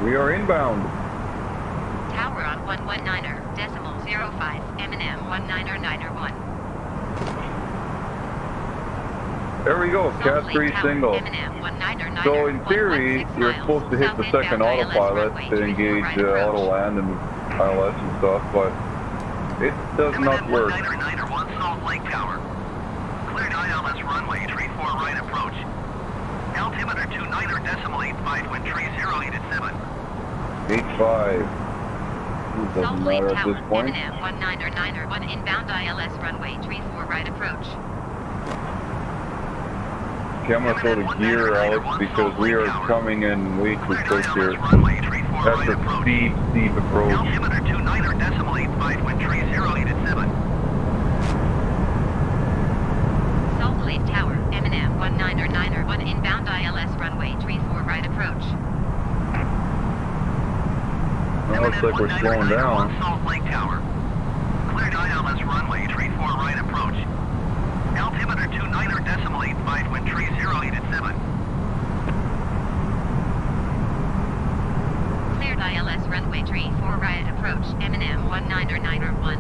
A: We are inbound.
E: Tower on 119.05. M&M 19er1.
A: There we go,
E: Salt
A: Cat
E: Lake
A: 3
E: Tower,
A: single.
E: M&M 19er9er.
A: So in theory, you're supposed to hit the second autopilot to engage auto land and ILS and stuff, but it does not
C: M&M
A: work.
C: 19er1 Salt Lake Tower. Cleared ILS runway, tree 4 right approach. Altimeter 29.85, wind tree 087.
A: 85. It
E: Salt
A: doesn't
E: Lake
A: matter at
E: Tower,
A: this point.
E: M&M 19er1 inbound ILS runway, tree 4 right approach.
A: Okay, I'm gonna throw the gear out because we are coming in way too quick here. That's a steep, steep approach.
C: Altimeter 29.85, wind tree 087.
E: Salt Lake Tower, M&M 19er1 inbound ILS runway, tree 4 right approach.
A: It looks like we're slowing down.
C: Salt Lake Tower. Cleared ILS runway, tree 4 right approach. Altimeter 29.85, wind tree 087.
E: Cleared ILS runway, tree 4 right approach, M&M 19er1.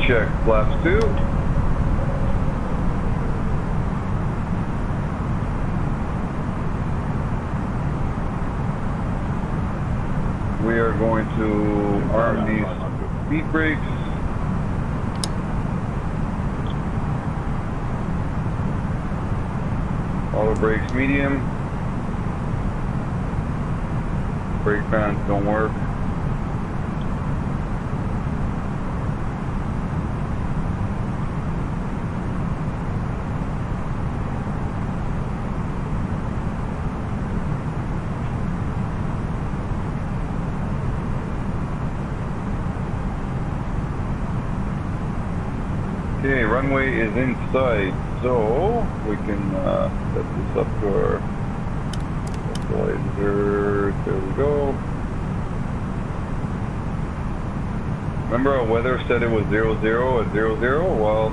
A: Check, flaps 2. We are going to arm these speed brakes. Auto brakes medium. Brake pads don't work. Okay, runway is in sight, so we can set this up to our equalizer. There we go. Remember our weather said it was 00 at 00? Well,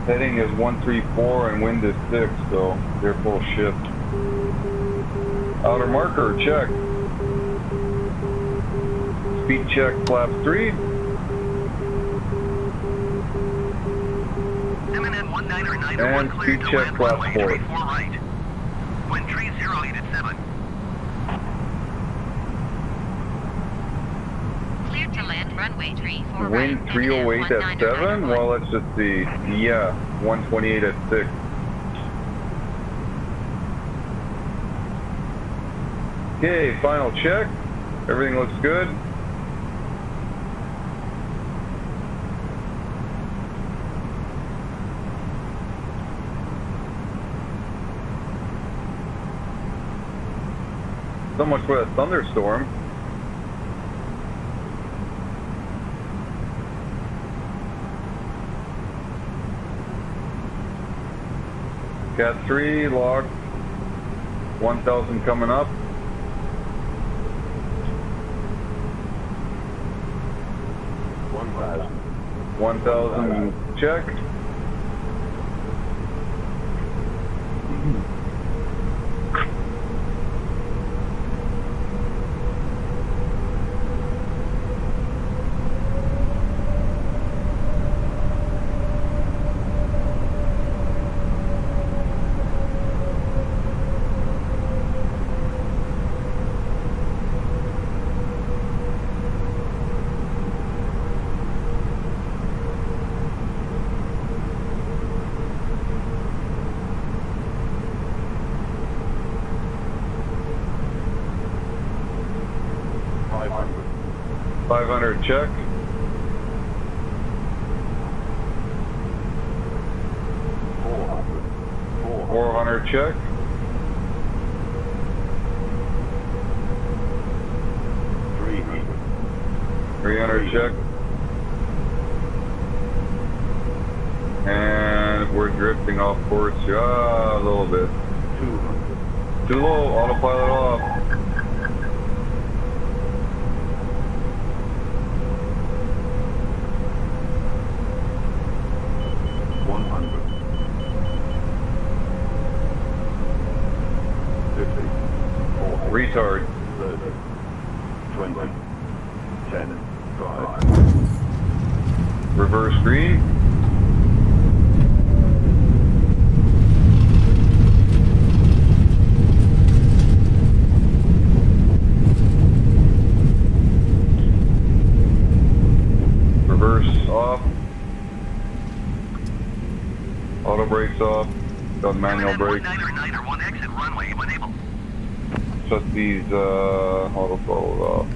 A: heading is 134 and wind is 6, so they're full shift. Outer marker, check. Speed check, flaps 3.
C: And
A: speed check, flaps 4.
C: Right. Wind tree 087.
E: Cleared to land runway, tree 4 right.
A: Wind 308 at 7? Well, let's just see. Yeah, 128 at 6. Okay, final check. Everything looks good. So much for that thunderstorm. Cat 3 locked. 1,000 coming up. 1,000 check. Check. 400 check. 300 check. And we're drifting off course. A little bit. Too low. Autopilot off. Retard.
F: 30, 20, 10, 5.
A: Reverse green. Reverse off. Auto brakes off. Got manual brakes.
C: 1 exit runway enabled.
A: Shut these auto throttles off.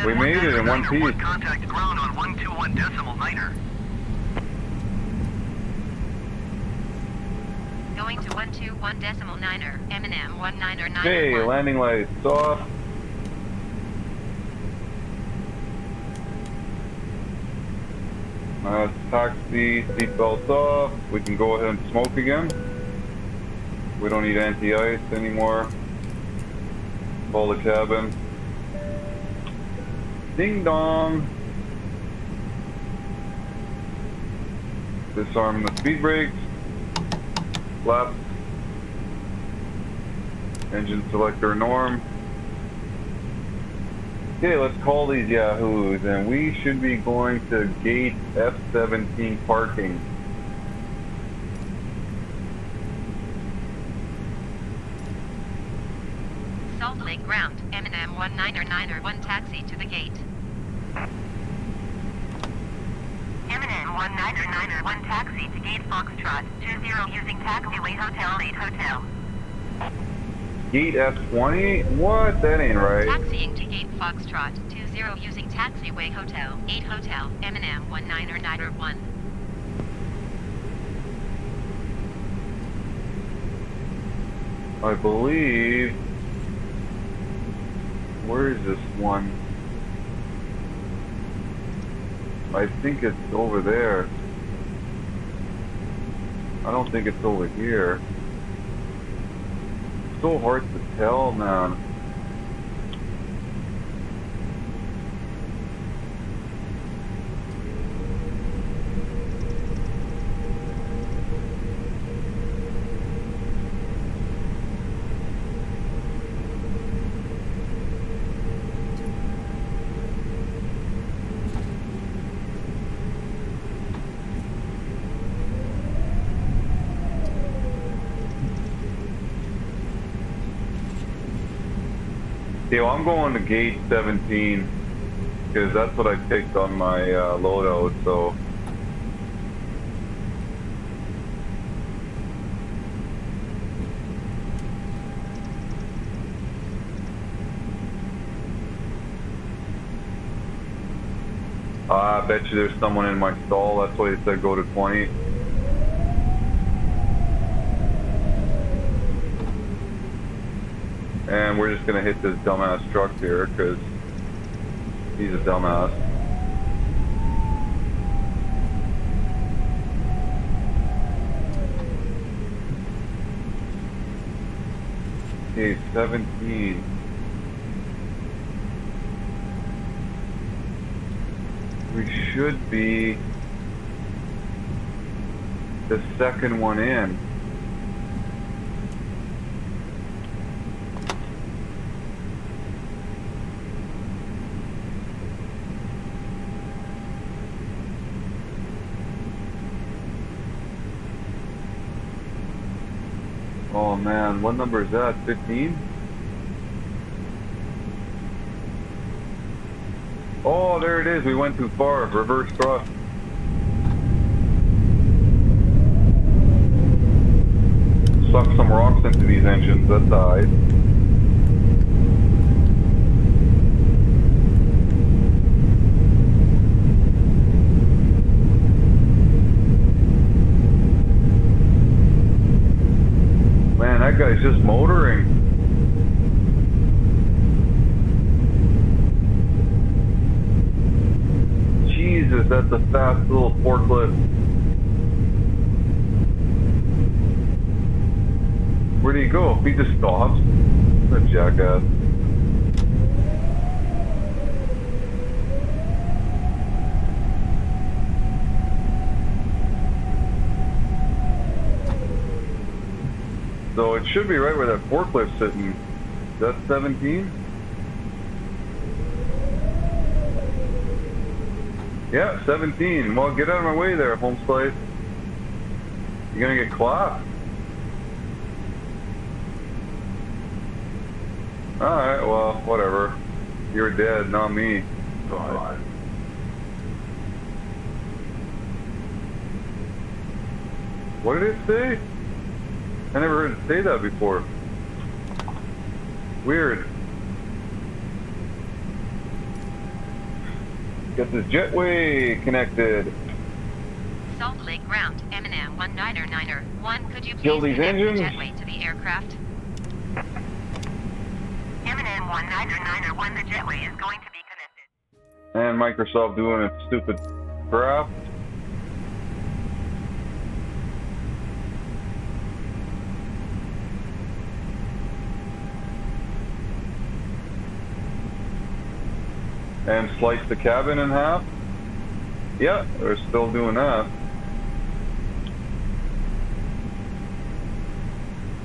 A: We made it in one piece.
C: Contact ground on 121.9er.
E: Going to 121.9er, M&M 19er.
A: Okay, landing lights off. Taxi, seatbelts off. We can go ahead and smoke again. We don't need anti-ice anymore. Call the cabin. Ding dong. Disarm the speed brakes. Flap. Engine selector norm. Okay, let's call these yahoos, and we should be going to gate F-17 parking.
E: Salt Lake ground, M&M 19er 1 taxi to the gate.
B: M&M 19er 1 taxi to gate Foxtrot 20 using taxiway Hotel 8 Hotel.
A: Gate F-20? What? That ain't right.
E: Taxiing to gate Foxtrot 20 using taxiway Hotel 8 Hotel, M&M 19er 1.
A: I believe... Where is this one? I think it's over there. I don't think it's over here. It's so hard to tell, man. Yo, I'm going to gate 17 because that's what I picked on my loadout, so. I bet you there's someone in my stall, that's why it said go to 20. And we're just gonna hit this dumbass truck here, because he's a dumbass. Okay, 17. We should be the second one in. Oh man, what number is that? 15? Oh, there it is. We went too far. Reverse thrust. Suck some rocks into these engines. That's alright. Man, that guy's just motoring. Jesus, that's a fast little forklift. Where do you go? He just stops. What a jackass. So it should be right where that forklift's sitting. Is that 17? Yeah, 17. Well, get out of my way there, home slice. You're gonna get clapped. Alright, well, whatever. You're dead, not me.
F: Five.
A: What did it say? I never heard it say that before. Weird. Get this jetway connected.
E: Salt Lake ground, M&M 199er1. Could you
A: Kill
E: please
A: these
E: connect
A: engines.
E: the jetway to the aircraft?
B: M&M 199er1, the jetway is going to be connected.
A: And Microsoft doing its stupid crap. And slice the cabin in half. Yeah, they're still doing that.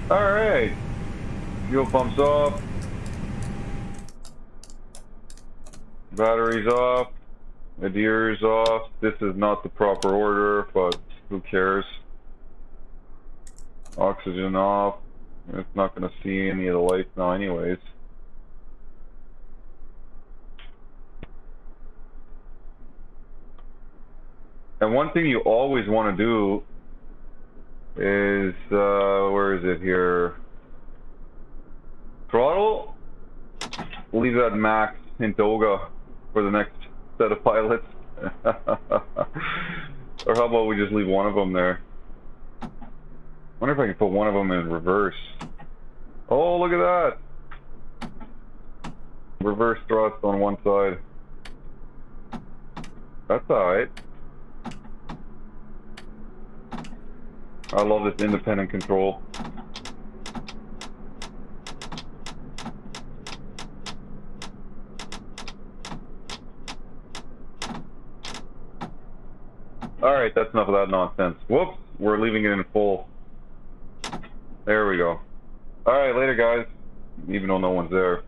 A: Alright. Fuel pumps off. Batteries off. Nadir's off. This is not the proper order, but who cares? Oxygen off. It's not going to see any of the lights now anyways. And one thing you always want to do is, where is it here? Throttle? Leave that max in Toga for the next set of pilots. Or how about we just leave one of them there? Wonder if I can put one of them in reverse. Oh, look at that! Reverse thrust on one side. That's alright. I love this independent control. Alright, that's enough of that nonsense. Whoops, we're leaving it in full. There we go. Alright, later guys. Even though no one's there.